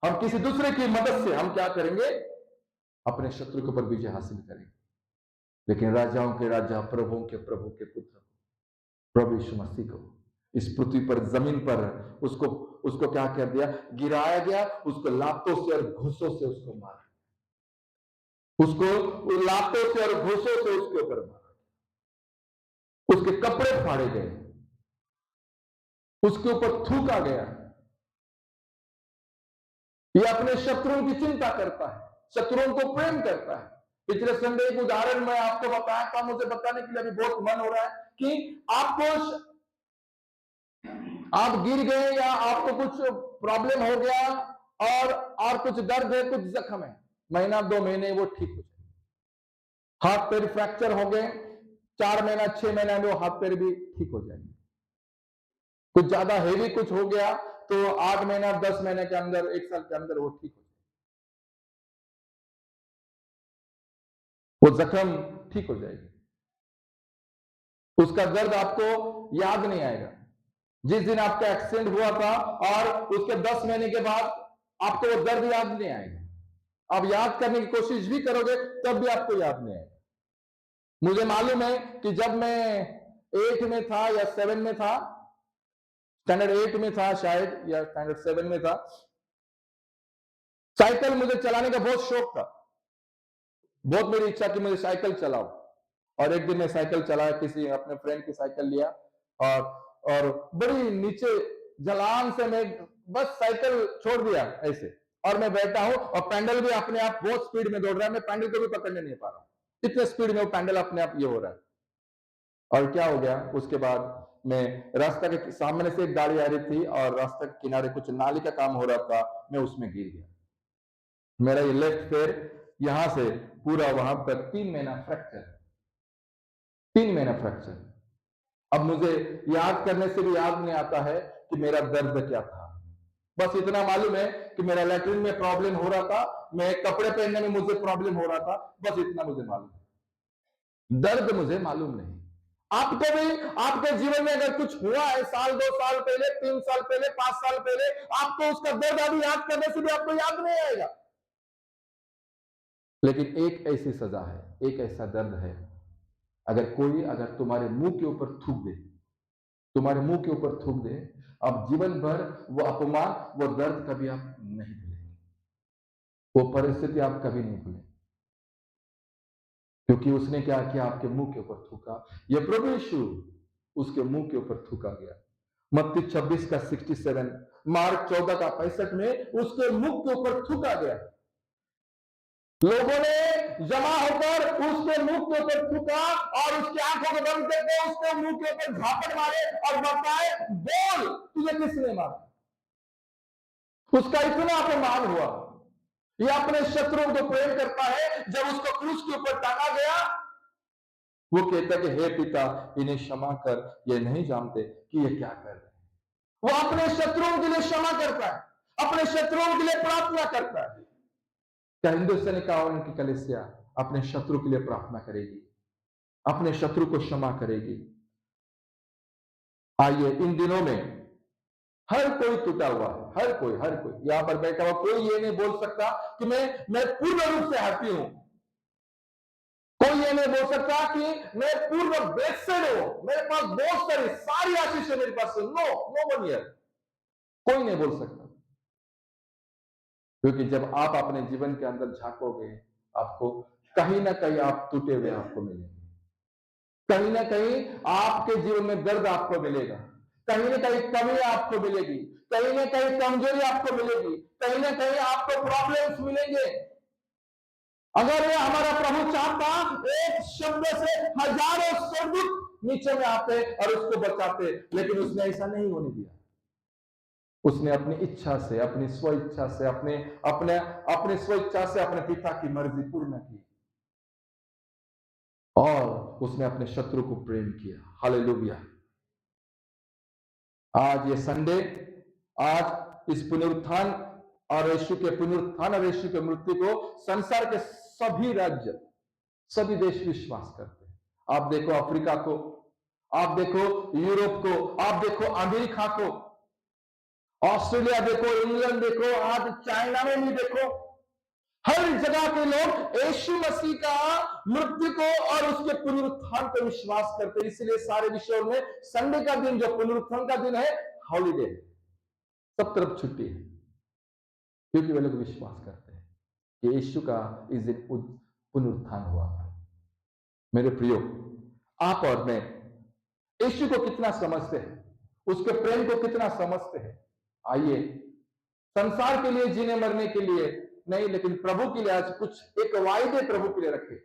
हम किसी दूसरे की मदद से हम क्या करेंगे? अपने शत्रु के ऊपर विजय हासिल करेंगे। लेकिन राजाओं के राजा, प्रभुओं के प्रभु के पुत्र प्रभु यीशु मसीह को इस पृथ्वी पर, जमीन पर उसको क्या कर दिया? गिराया गया, उसको लातों से और घुसों से उसको मारा। उसको लातों से और घूसों से उसके ऊपर मारा, उसके कपड़े फाड़े गए, उसके ऊपर थूका गया। ये अपने शत्रुओं की चिंता करता है, शत्रुओं को प्रेम करता है। पिछले संडे एक उदाहरण मैं आपको बताया था, मुझे बताने के लिए अभी बहुत मन हो रहा है कि आप गिर गए या आपको कुछ प्रॉब्लम हो गया और कुछ दर्द है, कुछ जख्म है, महीना 2 महीने वो ठीक हो जाए। हाथ पैर फ्रैक्चर हो गए, 4 महीना 6 महीना में वो हाथ पैर भी ठीक हो जाएंगे। कुछ ज्यादा हेवी कुछ हो गया तो 8 महीना 10 महीने के अंदर, 1 साल के अंदर वो ठीक हो जाए, वो जख्म ठीक हो जाएगी। उसका दर्द आपको याद नहीं आएगा। जिस दिन आपका एक्सीडेंट हुआ था और उसके 10 महीने के बाद आपको वो दर्द याद नहीं आएगा। आप याद करने की कोशिश भी करोगे तब भी आपको याद नहीं आएगा। मुझे मालूम है कि जब मैं 8 में था या 7 में था, स्टैंडर्ड 8 में था शायद या स्टैंडर्ड 7 में था, साइकिल मुझे चलाने का बहुत शौक था। बहुत मेरी इच्छा कि मुझे साइकिल चलाओ। और एक दिन मैं साइकिल चलाया, किसी अपने फ्रेंड की साइकिल लिया और बड़ी नीचे जलान से मैं बस साइकिल छोड़ दिया ऐसे, और मैं बैठा हूं और पैडल भी अपने आप बहुत स्पीड में दौड़ रहा है, मैं पैडल को भी पकड़ने नहीं पा रहा हूं, इतने स्पीड में वो पैडल अपने आप ये हो रहा है। और क्या हो गया उसके बाद, मैं रास्ता के सामने से एक गाड़ी आ रही थी और रास्ते के किनारे कुछ नाली का काम हो रहा था, मैं उसमें गिर गया। मेरा ये लेफ्ट पैर यहां से पूरा वहां तक 3 महीना फ्रैक्चर, 3 महीना फ्रैक्चर। अब मुझे याद करने से भी याद नहीं आता है कि मेरा दर्द क्या था। बस इतना मालूम है कि मेरा लैट्रिन में प्रॉब्लम हो रहा था, मैं कपड़े पहनने में मुझे प्रॉब्लम हो रहा था, बस इतना मुझे मालूम है। दर्द मुझे मालूम नहीं। आपको भी आपके जीवन में अगर कुछ हुआ है, साल 2 साल पहले, 3 साल पहले, 5 साल पहले, आपको उसका दर्द अभी याद करने से भी आपको याद नहीं आएगा। लेकिन एक ऐसी सजा है, एक ऐसा दर्द है, अगर तुम्हारे मुंह के ऊपर थूक दे, तुम्हारे मुंह के ऊपर थूक दे, अब जीवन भर वो अपमान, वो दर्द कभी आप नहीं भूलेंगे, वो परिस्थिति आप कभी नहीं भूलेंगे, क्योंकि उसने क्या किया, आपके मुंह के ऊपर थूका। ये प्रभु यीशु उसके मुंह के ऊपर थूका गया। मत्ती 26 का 67, मार्क 14 का 65 में उसके मुंह के ऊपर थूका गया। लोगों ने जमा होकर उसके मुंह के ऊपर थूका और उसकी आंखों को बंद करके उसके मुंह के ऊपर झापड़ मारे और बताए, बोल तुझे किसने मारा। उसका इतना अपमान हुआ। ये अपने शत्रुओं को प्रेम करता है। जब उसको क्रूस के ऊपर टांगा गया, वो कहता कि हे पिता, इन्हें क्षमा कर, ये नहीं जानते कि ये क्या कर रहे हैं। वो अपने शत्रुओं के लिए क्षमा करता है, अपने शत्रुओं के लिए प्रार्थना करता है। क्या हिंदुस्तानी कानून की कलीसिया अपने शत्रु के लिए प्रार्थना करेगी, अपने शत्रु को क्षमा करेगी? आइए, इन दिनों में हर कोई टूटा हुआ है, हर कोई यहां पर बैठा हुआ कोई ये नहीं बोल सकता कि मैं पूर्ण रूप से हैप्पी हूं। कोई ये नहीं बोल सकता कि मैं पूर्ण बेसड हूं, मेरे पास बहुत सारी आशीष है मेरे पास। नो, नो वन ईयर, कोई नहीं बोल सकता। क्योंकि जब आप अपने जीवन के अंदर झांकोगे, आपको कहीं ना कहीं आप टूटे हुए आपको मिलेंगे, कहीं ना कहीं आपके जीवन में दर्द आपको मिलेगा, कहीं ना कहीं कमी आपको मिलेगी, कहीं ना कहीं कमजोरी आपको मिलेगी, कहीं ना कहीं आपको प्रॉब्लम्स मिलेंगे। अगर ये हमारा प्रभु चाहता, एक शब्द से हजारों स्वर्गदूत नीचे में आते और उसको बचाते, लेकिन उसने ऐसा नहीं होने दिया। उसने अपनी इच्छा से, अपनी स्व इच्छा से, अपने अपने अपने स्व इच्छा से अपने पिता की मर्जी पूर्ण की और उसने अपने शत्रु को प्रेम किया। हालेलुया। आज ये संडे, आज इस पुनरुत्थान और यीशु के पुनरुत्थान और यीशु के मृत्यु को संसार के सभी राज्य, सभी देश विश्वास करते हैं। आप देखो अफ्रीका को, आप देखो यूरोप को, आप देखो अमेरिका को, ऑस्ट्रेलिया देखो, इंग्लैंड देखो, आज चाइना में भी देखो, हर जगह के लोग यीशु मसीह का मृत्यु को और उसके पुनरुत्थान पर विश्वास करते हैं। इसलिए सारे विश्व में संडे का दिन, जो पुनरुत्थान का दिन है, हॉलीडे है, सब तरफ छुट्टी है, क्योंकि वे लोग विश्वास करते हैं कि यीशु का इस दिन पुनरुत्थान हुआ था। मेरे प्रियो, आप और मैं यीशु को कितना समझते हैं, उसके प्रेम को कितना समझते हैं? आइए, संसार के लिए जीने मरने के लिए नहीं, लेकिन प्रभु के लिए आज कुछ एक वायदे प्रभु के लिए रखे,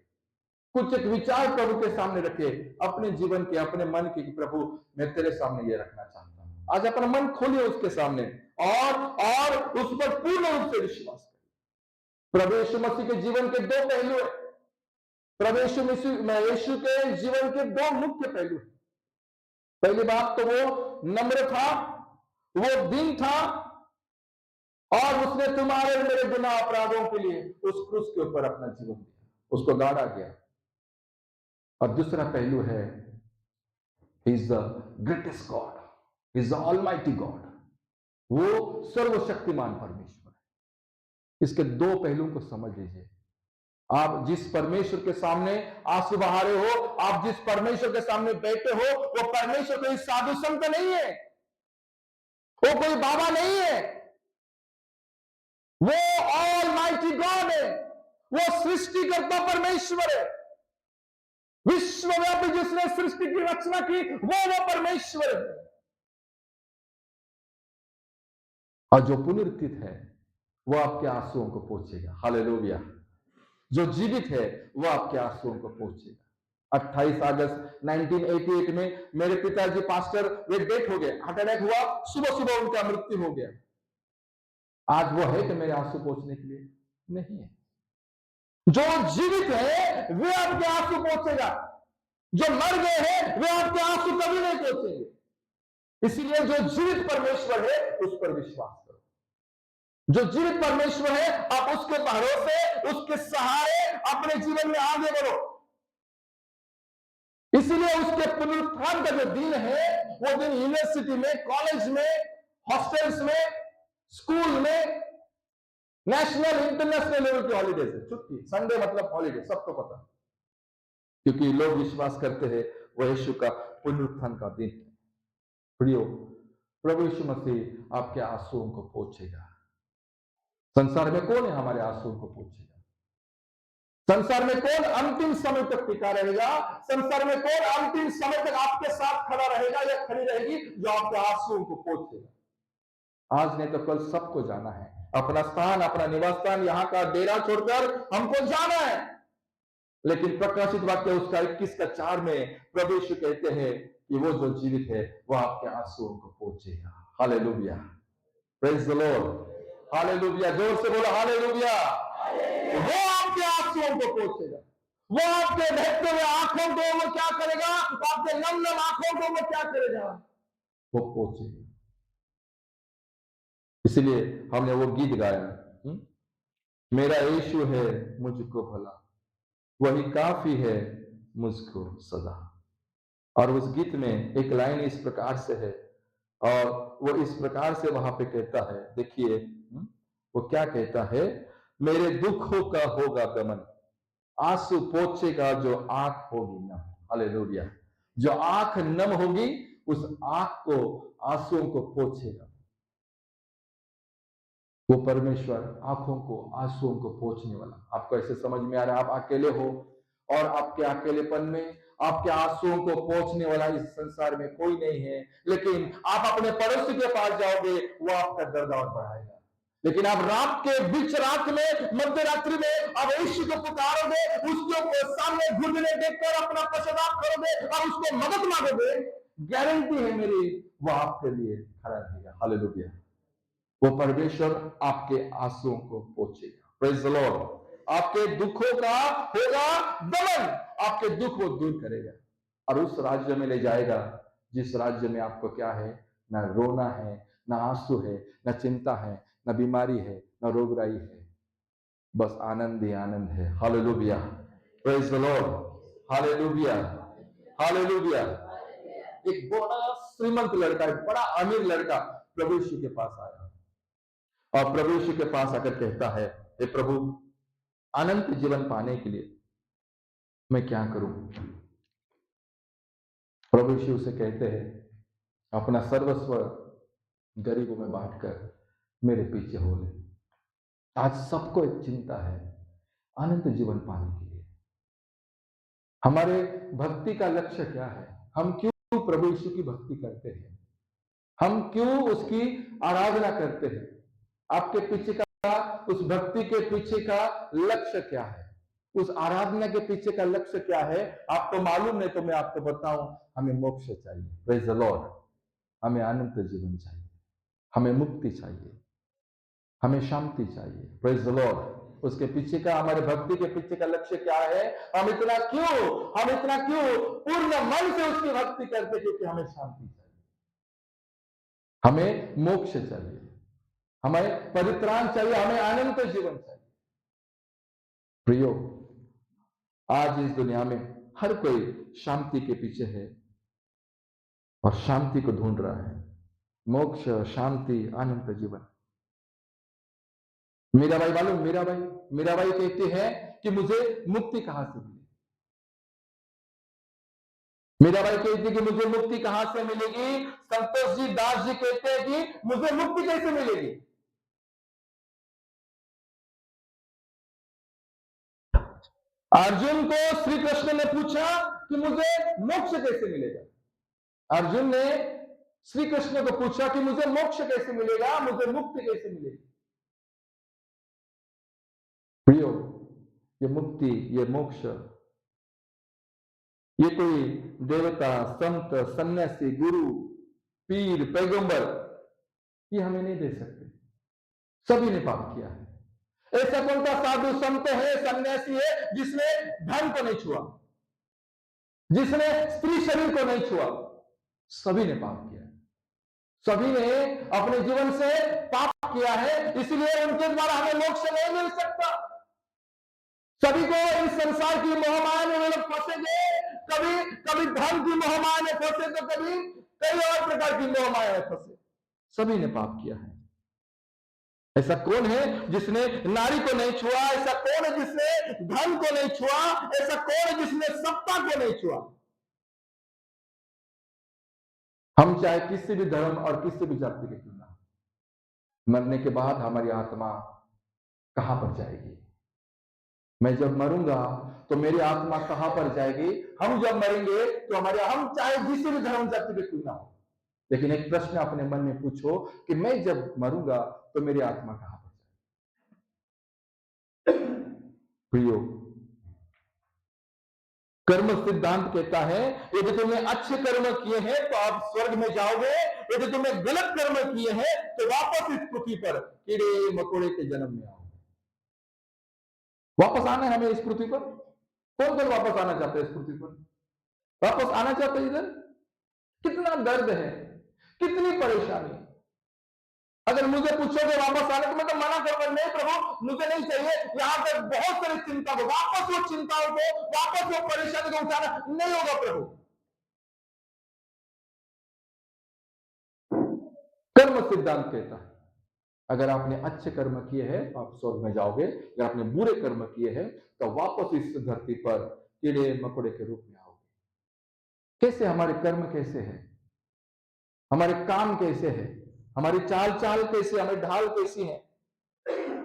कुछ एक विचार प्रभु के सामने रखे, अपने जीवन के, अपने मन के, कि प्रभु मैं तेरे सामने ये रखना चाहता हूं। आज अपना मन खोलिए उसके सामने और उस पर पूर्ण रूप से विश्वास करिए। प्रभु यीशु मसीह के जीवन के दो पहलू है। प्रभु यीशु के जीवन के दो मुख्य पहलू हैं। पहली बात तो वो नम्र था, वो दीन था, और उसने तुम्हारे और मेरे गुनाह अपराधों के लिए उस क्रूस के ऊपर अपना जीवन दिया, उसको गाड़ा गया। और दूसरा पहलू है, he is the greatest God, he is the almighty God, वो सर्वशक्तिमान परमेश्वर है। इसके दो पहलुओं को समझ लीजिए। आप जिस परमेश्वर के सामने आंसू बहा रहे हो, आप जिस परमेश्वर के सामने बैठे हो, वो परमेश्वर कोई साधु संत नहीं है, वो कोई बाबा नहीं है, वो ऑलमाइटी गॉड है, वो सृष्टिकर्ता परमेश्वर है। विश्वव्यापी जिसने सृष्टि की रचना की, वो परमेश्वर है। और जो पुनरुत्थित है, वो आपके आंसुओं को पोंछेगा। हालेलुया। जो जीवित है, वो आपके आंसुओं को पोंछेगा। 28 अगस्त 1988 में मेरे पिताजी पास्टर वे डेथ हो गए, हार्ट अटैक हुआ, सुबह सुबह उनका मृत्यु हो गया। आज वो है कि मेरे आंसू पोंछने के लिए? नहीं है। जो जीवित है वे आपके आंसू पोंछेगा, जो मर गए हैं वे आपके आंसू कभी नहीं पोंछेंगे। इसलिए जो जीवित परमेश्वर है उस पर विश्वास करो। जो जीवित परमेश्वर है, आप उसके भरोसे, उसके सहारे अपने जीवन में आगे बढ़ो। इसलिए उसके पुनरुत्थान का जो दिन है, वो दिन यूनिवर्सिटी में, कॉलेज में, हॉस्टल्स में, स्कूल में, नेशनल इंटरनेशनल लेवल की हॉलीडेज है, छुट्टी, संडे मतलब हॉलीडे, सबको पता, क्योंकि लोग विश्वास करते हैं वो यीशु का पुनरुत्थान का दिन है। प्रियो, प्रभु यीशु मसीह आपके आंसुओं को पोंछेगा। संसार में कौन है हमारे आंसुओं को पोंछेगा? संसार में कौन अंतिम समय तक टिका रहेगा? संसार में कौन अंतिम समय तक आपके साथ खड़ा रहेगा या खड़ी रहेगी, जो आपके आंसुओं को पोंछेगा? आज नहीं तो कल सबको जाना है, अपना स्थान, अपना निवास स्थान, यहां का डेरा छोड़कर हमको जाना है। लेकिन प्रकाशित वाक्य उसका 21:4 में प्रभु यीशु कहते हैं कि वो जो जीवित है वो आपके आंसुओं को पोंछेगा। Hallelujah, praise the lord, hallelujah, जोर से बोलो हालेलुया। वो आपके आंसुओं को पोंछेगा, वो आपके बहते हुए आंखों को वो क्या करेगा? आपके नम नम आंखों को वो क्या करेगा? वो पोंछेगा। इसलिए हमने वो गीत गाया, मेरा यीशु है मुझको भला, वही काफी है मुझको सदा। और उस गीत में एक लाइन इस प्रकार से है, और वो इस प्रकार से वहां पे कहता है, देखिए वो क्या कहता है, मेरे दुखों का होगा गमन, आंसू पोंछेगा जो आंख होगी नम। हालेलुया। जो आंख नम होगी, उस आंख को, आंसुओं को पोंछेगा वो परमेश्वर, आंखों को, आंसुओं को पोंछने वाला। आपको ऐसे समझ में आ रहा है, आप अकेले हो, और आपके अकेलेपन में आपके आंसुओं को पोंछने वाला इस संसार में कोई नहीं है। लेकिन आप अपने पड़ोसी के पास जाओगे, वो आपका दर्द और बढ़ाएगा। लेकिन आप रात के बीच रात में, मध्य रात्रि में आप यीशु को पुकारोगे, उसके सामने घुटने देखकर अपना पश्चाताप करोगे और उसको मदद मांगोगे, गारंटी है मेरी, वो आपके लिए खड़ा रहेगा। हालेलुया। वो परमेश्वर आपके आंसुओं को पोंछेगा। Praise the Lord. आपके दुखों का होगा दमन, आपके दुख वो दूर करेगा और उस राज्य में ले जाएगा जिस राज्य में आपको क्या है, ना रोना है, ना आंसू है, ना चिंता है, ना बीमारी है, ना रोगराई है, बस आनंद ही आनंद है। Hallelujah, praise the lord, hallelujah, hallelujah. एक बड़ा श्रीमंत लड़का, एक बड़ा अमीर लड़का प्रभु यीशु के पास आया और प्रभु यीशु के पास आकर कहता है, हे प्रभु, अनंत जीवन पाने के लिए मैं क्या करूं? प्रभु यीशु उसे कहते हैं, अपना सर्वस्व गरीबों में बांटकर मेरे पीछे हो ले। आज सबको एक चिंता है अनंत जीवन पाने के लिए, हमारे भक्ति का लक्ष्य क्या है? हम क्यों प्रभु यीशु की भक्ति करते हैं? हम क्यों उसकी आराधना करते हैं? आपके पीछे का, उस भक्ति के पीछे का लक्ष्य क्या है? उस आराधना के पीछे का लक्ष्य क्या है? आपको मालूम नहीं तो मैं आपको बताऊं, हमें मोक्ष चाहिए। Praise the Lord. हमें अनंत जीवन चाहिए, हमें मुक्ति चाहिए, हमें शांति चाहिए। Praise the Lord. उसके पीछे का, हमारे भक्ति के पीछे का लक्ष्य क्या है? हम इतना क्यों पूर्ण मन से उसकी भक्ति करते? क्योंकि हमें शांति चाहिए, हमें मोक्ष चाहिए, हमें परित्राण चाहिए, हमें अनंत जीवन चाहिए। प्रियो, आज इस दुनिया में हर कोई शांति के पीछे है और शांति को ढूंढ रहा है। मोक्ष, शांति, अनंत जीवन। मीराबाई मालूम, मीराबाई कहती है कि मुझे मुक्ति कहां से मिलेगी? मीराबाई कहती है कि मुझे मुक्ति कहां से मिलेगी? संतोष जी दास जी कहते हैं कि मुझे मुक्ति कैसे मिलेगी? अर्जुन को श्री कृष्ण ने पूछा कि मुझे मोक्ष कैसे मिलेगा? अर्जुन ने श्री कृष्ण को पूछा कि मुझे मोक्ष कैसे मिलेगा, मुझे मुक्ति कैसे मिलेगी? प्रियो, ये मुक्ति, ये मोक्ष, ये कोई देवता, संत, सन्यासी, गुरु, पीर, पैगंबर ये हमें नहीं दे सकते। सभी ने पाप किया है। ऐसा कौन सा साधु संत है, सन्यासी है जिसने धन को नहीं छुआ, जिसने स्त्री शरीर को नहीं छुआ? सभी ने पाप किया है, सभी ने अपने जीवन से पाप किया है, इसलिए उनके द्वारा हमें मोक्ष नहीं मिल सकता। सभी को इस संसार की मोहमाया में वे लोग फंसेंगे, कभी कभी धन की मोहमाया में फंसे तो कभी कई और प्रकार की मोहमाया में फंसे। सभी ने पाप किया है। ऐसा कौन है जिसने नारी को नहीं छुआ? ऐसा कौन है जिसने धन को नहीं छुआ? ऐसा कौन है जिसने सत्ता को नहीं छुआ? हम चाहे किसी भी धर्म और किसी भी जाति के क्यों ना, मरने के बाद हमारी आत्मा कहां पर जाएगी? मैं जब मरूंगा तो मेरी आत्मा कहां पर जाएगी? हम जब मरेंगे तो हम चाहे किसी भी धर्म जाति के क्यों ना हो, लेकिन एक प्रश्न अपने मन में पूछो कि मैं जब मरूंगा तो मेरी आत्मा कहां पर जाएगी? प्रियो, कर्म सिद्धांत कहता है यदि तुमने अच्छे कर्म किए हैं तो आप स्वर्ग में जाओगे, यदि तुमने गलत कर्म किए हैं तो वापस इस पृथ्वी पर कीड़े मकोड़े के जन्म में आओगे। वापस आना है हमें इस पृथ्वी पर। कौन कौन वापस आना चाहते हैं इस पृथ्वी पर? वापस आना चाहते हैं इधर? कितना दर्द है, कितनी परेशानी। अगर मुझे पूछोगे वापस आने तो मैं तो मना करूंगा, नहीं प्रभु मुझे नहीं चाहिए। यहां पर बहुत सारी चिंता को, वापस वो चिंताओं को, वापस वो परेशानी को उठाना नहीं होगा प्रभु। कर्म सिद्धांत कहता है अगर आपने अच्छे कर्म किए हैं तो आप स्वर्ग में जाओगे, अगर आपने बुरे कर्म किए हैं तो वापस इस धरती पर कीड़े मकोड़े के रूप में आओगे। कैसे हमारे कर्म कैसे है, हमारे काम कैसे है, हमारी चाल चाल कैसे, हमारी ढाल कैसी है,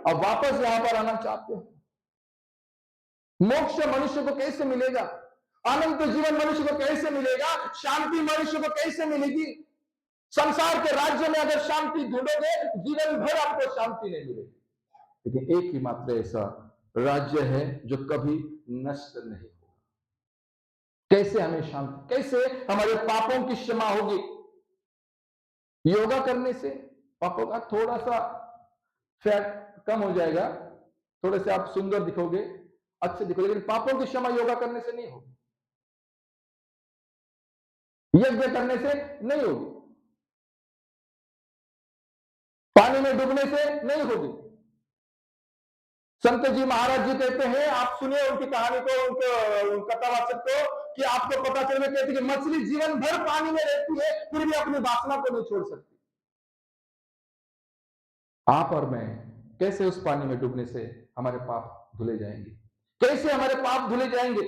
अब वापस यहां पर आना चाहते हो। मोक्ष मनुष्य को कैसे मिलेगा? अनंत जीवन मनुष्य को कैसे मिलेगा? शांति मनुष्य को कैसे मिलेगी? संसार के राज्य में अगर शांति ढूंढोगे जीवन भर आपको शांति नहीं मिलेगी, लेकिन एक ही मात्र ऐसा राज्य है जो कभी नष्ट नहीं होगा। कैसे हमें शांति, कैसे हमारे पापों की क्षमा होगी? योगा करने से पापों का थोड़ा सा फैट कम हो जाएगा, थोड़े से आप सुंदर दिखोगे, अच्छे दिखोगे, लेकिन पापों की क्षमा योगा करने से नहीं होगी, यज्ञ करने से नहीं होगी, पानी में डूबने से नहीं होगी। संत जी महाराज जी कहते हैं, आप सुनिए उनकी कहानी को, उनके कथावाचक को, कि आपको पता चले, कहते कि मछली जीवन भर पानी में रहती है फिर भी अपनी वासना को नहीं छोड़ सकती। आप और मैं कैसे उस पानी में डूबने से हमारे पाप धुले जाएंगे? कैसे हमारे पाप धुले जाएंगे?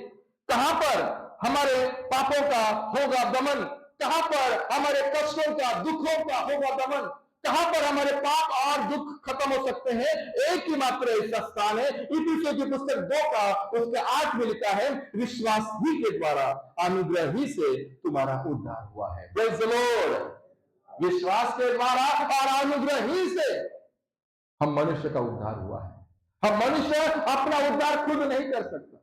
कहां पर हमारे पापों का होगा दमन? कहां पर हमारे कष्टों का, दुखों का होगा दमन? कहां पर हमारे पाप और दुख खत्म हो सकते हैं? एक ही मात्र ऐसा स्थान है, इफिसियों की पुस्तक 2 का उसके 8 में लिखा है, विश्वास ही के द्वारा, अनुग्रह ही से तुम्हारा उद्धार हुआ है। Praise the Lord. विश्वास के द्वारा और अनुग्रह ही से हम मनुष्य का उद्धार हुआ है। हम मनुष्य अपना उद्धार खुद नहीं कर सकता।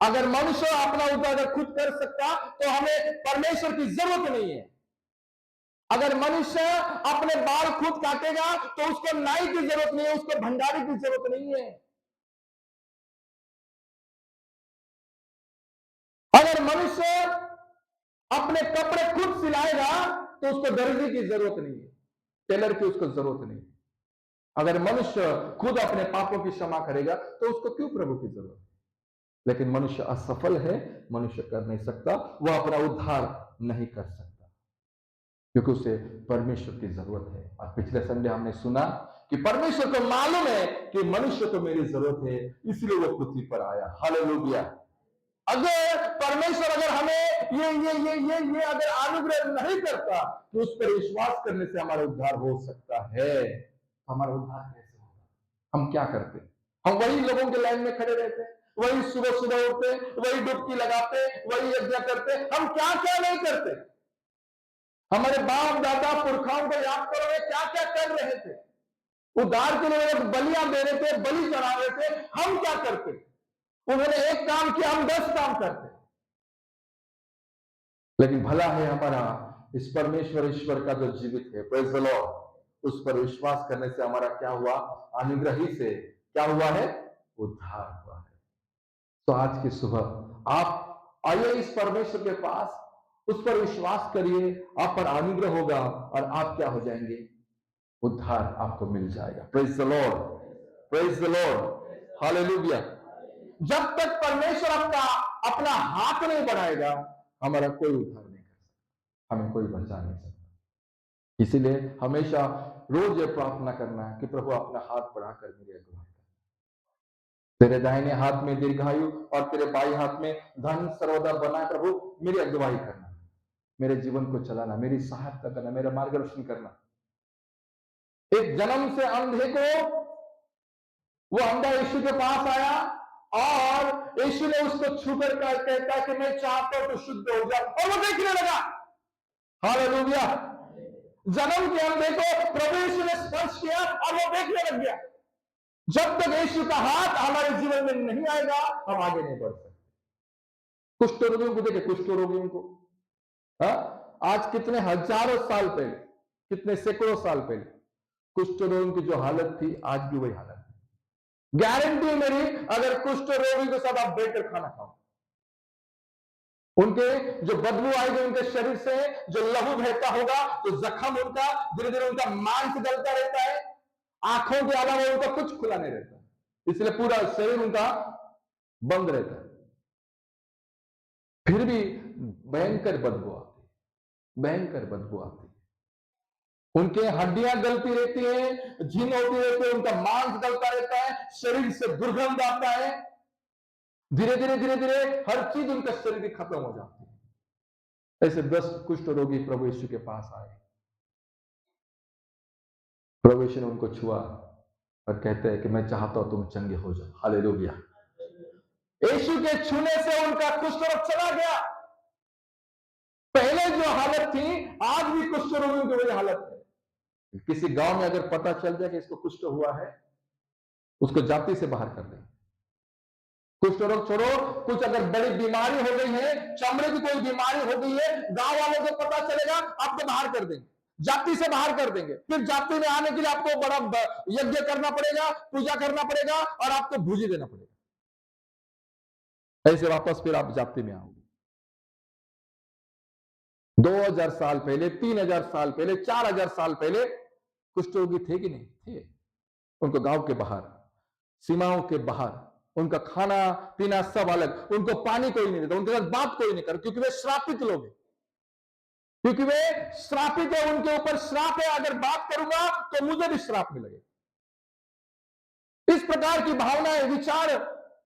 अगर मनुष्य अपना उद्धार खुद कर सकता तो हमें परमेश्वर की जरूरत नहीं है। अगर मनुष्य अपने बाल खुद काटेगा तो उसको नाई की जरूरत नहीं है, उसको भंडारी की जरूरत नहीं है। अगर मनुष्य अपने कपड़े खुद सिलाएगा तो उसको दर्जी की जरूरत नहीं है, टेलर की उसको जरूरत नहीं है। अगर मनुष्य खुद अपने पापों की क्षमा करेगा तो उसको क्यों प्रभु की जरूरत है? लेकिन मनुष्य असफल है, मनुष्य कर नहीं सकता, वह अपना उद्धार नहीं कर सकता क्योंकि उसे परमेश्वर की जरूरत है। और पिछले संडे हमने सुना कि परमेश्वर को मालूम है कि मनुष्य को मेरी जरूरत है, इसलिए वो पृथ्वी पर आया। हालेलुया। अगर परमेश्वर अगर हमें ये अगर अनुग्रह नहीं करता कि उस पर विश्वास करने से हमारा उद्धार हो सकता है, हमारा उद्धार कैसे होगा? हम क्या करते? हम वही लोगों के लाइन में खड़े रहते, वही सुबह सुबह उठते, वही डुबकी लगाते, वही यज्ञ करते। हम क्या क्या नहीं करते? हमारे बाप दादा पुरखाओं को याद करो, वे क्या क्या कर रहे थे? उद्धार के लिए बलियां दे रहे थे, बलि चढ़ा रहे थे। हम क्या करते? उन्होंने एक काम किया, हम 10 काम करते। लेकिन भला है हमारा इस परमेश्वर ईश्वर का जो जीवित है, प्रेज़ द लॉर्ड, उस पर विश्वास करने से हमारा क्या हुआ? अनुग्रह ही से क्या हुआ है? उद्धार हुआ है। तो आज की सुबह आप आइए इस परमेश्वर के पास, उस पर विश्वास करिए, आप पर अनुग्रह होगा और आप क्या हो जाएंगे? उद्धार आपको मिल जाएगा। Praise the Lord, praise the lord, hallelujah. जब तक परमेश्वर अपना हाथ नहीं बढ़ाएगा, हमारा कोई उद्धार नहीं कर सकता, हमें कोई बचा नहीं सकता। इसीलिए हमेशा रोज ये प्रार्थना करना है कि प्रभु अपना हाथ बढ़ाकर मेरी अगुवाई कर, तेरे दाहिने हाथ में दीर्घायु और तेरे बाएं हाथ में धन सर्वदा बनाए। प्रभु मेरी अगुवाई करना, मेरे जीवन को चलाना, मेरी सहायता करना, मेरा मार्गदर्शन करना। एक जन्म से अंधे को, वो अंधा यीशु के पास आया और यीशु ने उसको छूकर कहता कि मैं चाहता हूं तो शुद्ध हो जा, और वो देखने लगा। हालेलुया। जन्म के अंधे को प्रभु यीशु ने स्पर्श किया और वो देखने लग गया। जब तक यीशु का हाथ हमारे जीवन में नहीं आएगा, हम आगे नहीं बढ़ सकते। कुष्ठ रोगियों को देखे, कुष्ठ रोगियों को आज कितने हजारों साल पहले, कितने सैकड़ों साल पहले कुष्ठ रोगियों की जो हालत थी, आज भी वही हालत है। गारंटी मेरी, अगर कुष्ठ रोगी के साथ आप बैठकर खाना खाओ, उनके जो बदबू आएगी उनके शरीर से, जो लहू बहता होगा, तो जख्म उनका धीरे धीरे, उनका मांस गलता रहता है, आंखों के अलावा उनका कुछ खुला नहीं रहता, इसलिए पूरा शरीर उनका बंद रहता है। फिर भी भयंकर बदबू आती है, भयंकर बदबू आती है। उनके हड्डियां गलती रहती है, झीन होती रहती है, उनका मांस गलता रहता है, शरीर से दुर्गंध आता है, धीरे धीरे धीरे धीरे हर चीज उनका शरीर की खत्म हो जाती है। ऐसे 10 कुष्ठ रोगी प्रभु यीशु के पास आए। प्रभु यीशु ने उनको छुआ और कहते हैं कि मैं चाहता हूं तुम चंगे हो जाओ। हालेलुया। यीशु के छूने से उनका कुष्ठ रोग चला गया। पहले जो हालत थी, आज भी कुष्ठ रोगियों की वही हालत है। किसी गांव में अगर पता चल जाए कि इसको कुष्ठ हुआ है, उसको जाति से बाहर कर दें। कुष्ठ रोग छोड़ो, कुछ अगर बड़ी बीमारी हो गई है, चमड़े की कोई बीमारी हो गई है, गांव वालों को पता चलेगा, आपको बाहर कर देंगे, जाति से बाहर कर देंगे। फिर जाति में आने के लिए आपको बड़ा यज्ञ करना पड़ेगा, पूजा करना पड़ेगा और आपको भूजी देना पड़ेगा, ऐसे वापस फिर आप जाति में आओगे। 2000 साल पहले, 3000 साल पहले, 4000 साल पहले कुष्ठ रोगी थे कि नहीं थे? उनको गांव के बाहर, सीमाओं के बाहर, उनका खाना पीना सब अलग, उनको पानी कोई नहीं देता, उनके साथ बात कोई नहीं करता, क्योंकि वे श्रापित लोग हैं, क्योंकि वे श्रापित है, उनके ऊपर श्राप है। अगर बात करूंगा तो मुझे भी श्राप मिलेगा। इस प्रकार की भावनाएं, विचार,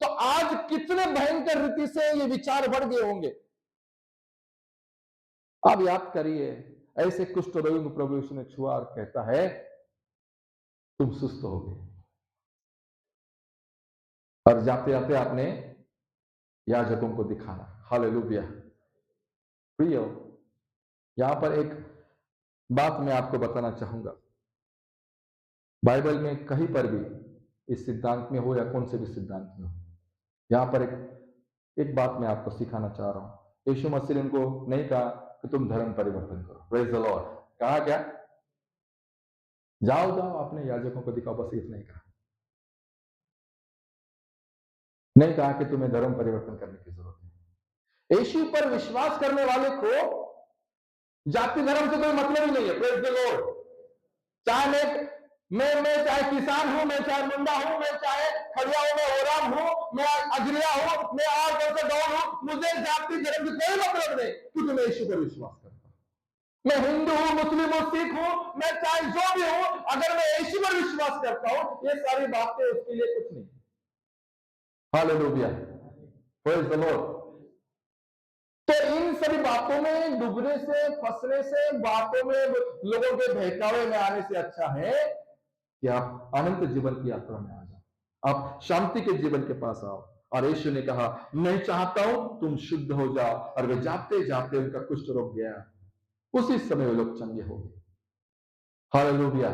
तो आज कितने भयंकर रीति से ये विचार बढ़ गए होंगे। आप याद करिए, ऐसे कुष्ठ रोगी को प्रभु यीशु ने छुआ और कहता है तुम सुस्त हो गए। और जाते जाते आपने याजकों को दिखाना। हालेलुया। प्रियो, यहां पर एक बात मैं आपको बताना चाहूंगा। बाइबल में कहीं पर भी इस सिद्धांत में हो या कौन से भी सिद्धांत में हो, यहां पर एक बात मैं आपको सिखाना चाह रहा हूं। यीशु मसीह ने उनको नहीं कहा कि तुम धर्म परिवर्तन करो। Praise the Lord. कहा क्या? जाओ जाओ अपने याजकों को दिखाओ, बस इतना ही कहा। नहीं कहा कि तुम्हें धर्म परिवर्तन करने की जरूरत है। यीशु पर विश्वास करने वाले को जाति धर्म से कोई मतलब ही नहीं है। Praise the Lord. चाहे मैं चाहे किसान हूं, मैं चाहे मुंडा हूं, मैं चाहे खड़िया हूं, मैं ओराम हूं, मैं अजरिया हूं, मैं और कौन सा गांव हूं, मुझे जाति धर्म से कोई मतलब नहीं, क्योंकि मैं यीशु पर विश्वास करता हूं। मैं हिंदू हूं, मुस्लिम हूं, सिख हूं, मैं चाहे जो भी हूं, अगर मैं यीशु पर विश्वास करता हूं, ये सारी बातें उसके लिए कुछ नहीं। हालेलुया। Praise the Lord. तो इन सभी बातों में डूबने से, फंसने से, बातों में लोगों के बहकावे में आने से अच्छा है कि आप अनंत जीवन की यात्रा में आ जाओ, आप शांति के जीवन के पास आओ। और यीशु ने कहा मैं चाहता हूं तुम शुद्ध हो जाओ। और वे जाते जाते उनका कुष्ठ रोग गया, उसी समय वो लोग चंगे हो गए। हालेलुया।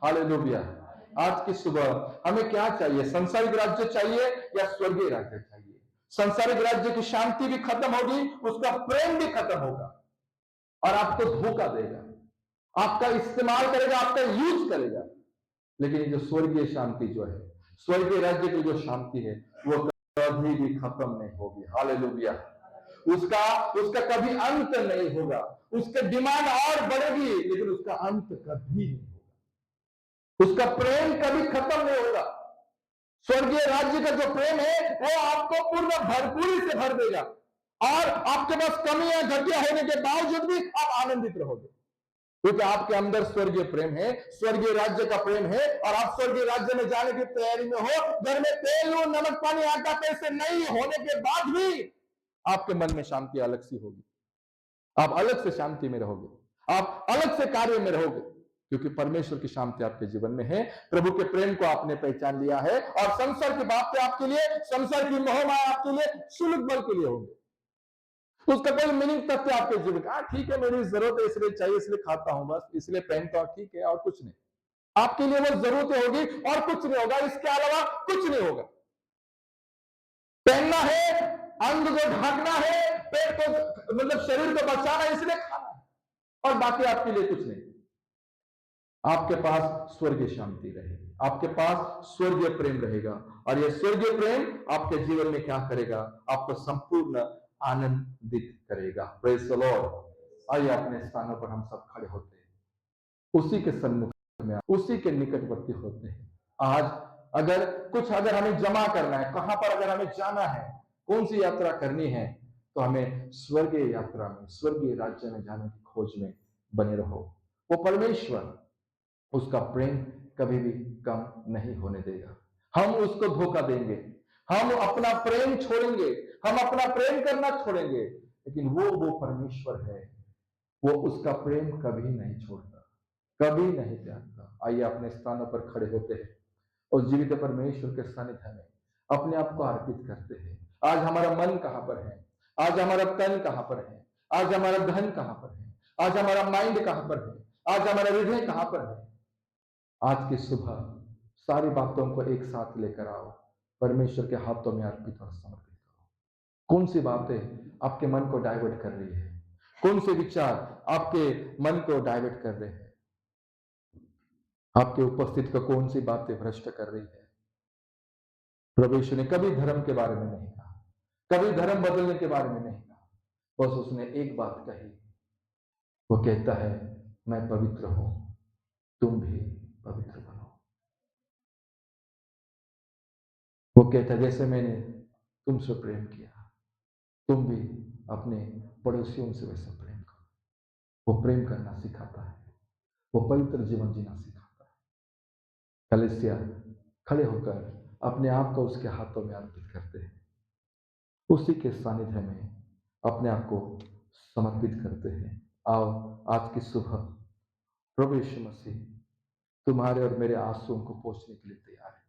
हालेलुया। आज की सुबह हमें क्या चाहिए? संसारिक राज्य चाहिए या स्वर्गीय राज्य चाहिए? संसारिक राज्य की शांति भी खत्म होगी, उसका प्रेम भी खत्म होगा और आपको धोखा देगा, आपका इस्तेमाल करेगा, आपका यूज करेगा। लेकिन ये जो स्वर्गीय शांति जो है, स्वर्गीय राज्य की जो शांति है, वो कभी भी खत्म नहीं होगी। हालेलुया। उसका उसका कभी अंत नहीं होगा। उसके डिमांड और बढ़ेगी, लेकिन उसका अंत कभी नहीं होगा। उसका प्रेम कभी खत्म नहीं होगा। स्वर्गीय राज्य का जो प्रेम है वो आपको पूर्ण भरपूरी से भर देगा और आपके पास कमियां घटिया होने के बावजूद भी आप आनंदित रहोगे, क्योंकि आपके अंदर स्वर्गीय प्रेम है, स्वर्गीय राज्य का प्रेम है और आप स्वर्गीय राज्य में जाने की तैयारी में हो। घर में तेल, नमक, पानी, आटा, पैसे नहीं होने के बाद भी आपके मन में शांति अलग सी होगी। आप अलग से शांति में रहोगे, आप अलग से कार्य में रहोगे, क्योंकि परमेश्वर की शांति आपके जीवन में है। प्रभु के प्रेम को आपने पहचान लिया है और संसार की बातें आपके लिए, संसार की मोहमाया आपके लिए शुल्क बल के लिए होंगे। उसका कोई मीनिंग तथ्य आपके जीवन का, ठीक है मेरी जरूरत है इसलिए चाहिए, इसलिए खाता हूं, बस इसलिए पहनता हूं, ठीक है, और कुछ नहीं। आपके लिए वो जरूरतें होगी और कुछ नहीं होगा, इसके अलावा कुछ नहीं होगा। पहनना है, अंग को ढांकना है, पेट को मतलब शरीर को बचाना है, इसलिए खाना है, और बाकी आपके लिए कुछ नहीं। आपके पास स्वर्गीय शांति रहेगी, आपके पास स्वर्गीय प्रेम रहेगा और यह स्वर्गीय प्रेम आपके जीवन में क्या करेगा? आपको संपूर्ण आनंदित करेगा। Praise the Lord. आइए अपने स्थानों पर हम सब खड़े होते हैं, उसी के सन्मुख में, उसी के निकटवर्ती होते हैं। आज अगर हमें जमा करना है, कहां पर अगर हमें जाना है, कौन सी यात्रा करनी है, तो हमें स्वर्गीय यात्रा में, स्वर्गीय राज्य में जाने की खोज में बने रहो। वो परमेश्वर उसका प्रेम कभी भी कम नहीं होने देगा। हम उसको धोखा देंगे, हम अपना प्रेम छोड़ेंगे, हम अपना प्रेम करना छोड़ेंगे, लेकिन वो परमेश्वर है, वो उसका प्रेम कभी नहीं छोड़ता, कभी नहीं त्यागता। आइए अपने स्थानों पर खड़े होते हैं और जीवित परमेश्वर के सानिध्य में अपने आप को अर्पित करते हैं। आज हमारा मन कहां पर है? आज हमारा तन कहां पर है? आज हमारा धन कहां पर है? आज हमारा माइंड कहां पर है? आज हमारा हृदय कहां पर है? आज की सुबह सारी बातों को एक साथ लेकर आओ, परमेश्वर के हाथों में अर्पित और समर्पित करो। कौन सी बातें आपके मन को डाइवर्ट कर रही है? कौन से विचार आपके मन को डाइवर्ट कर रहे हैं? आपके उपस्थित को कौन सी बातें भ्रष्ट कर रही है? प्रभु यीशु ने कभी धर्म के बारे में नहीं कहा, कभी धर्म बदलने के बारे में नहीं कहा, बस उसने एक बात कही। वो कहता है मैं पवित्र हूं, तुम भी पवित्र बनो। वो कहता है जैसे मैंने तुमसे प्रेम किया, तुम भी अपने पड़ोसियों से वैसा प्रेम करो। वो प्रेम करना सिखाता है, वो पवित्र जीवन जीना सिखाता है। कलीसिया खड़े होकर अपने आप को उसके हाथों में अर्पित करते हैं, उसी के सानिध्य में अपने आप को समर्पित करते हैं। आओ आज की सुबह प्रभु यीशु मसीह तुम्हारे और मेरे आंसुओं को पोंछने के लिए तैयार है।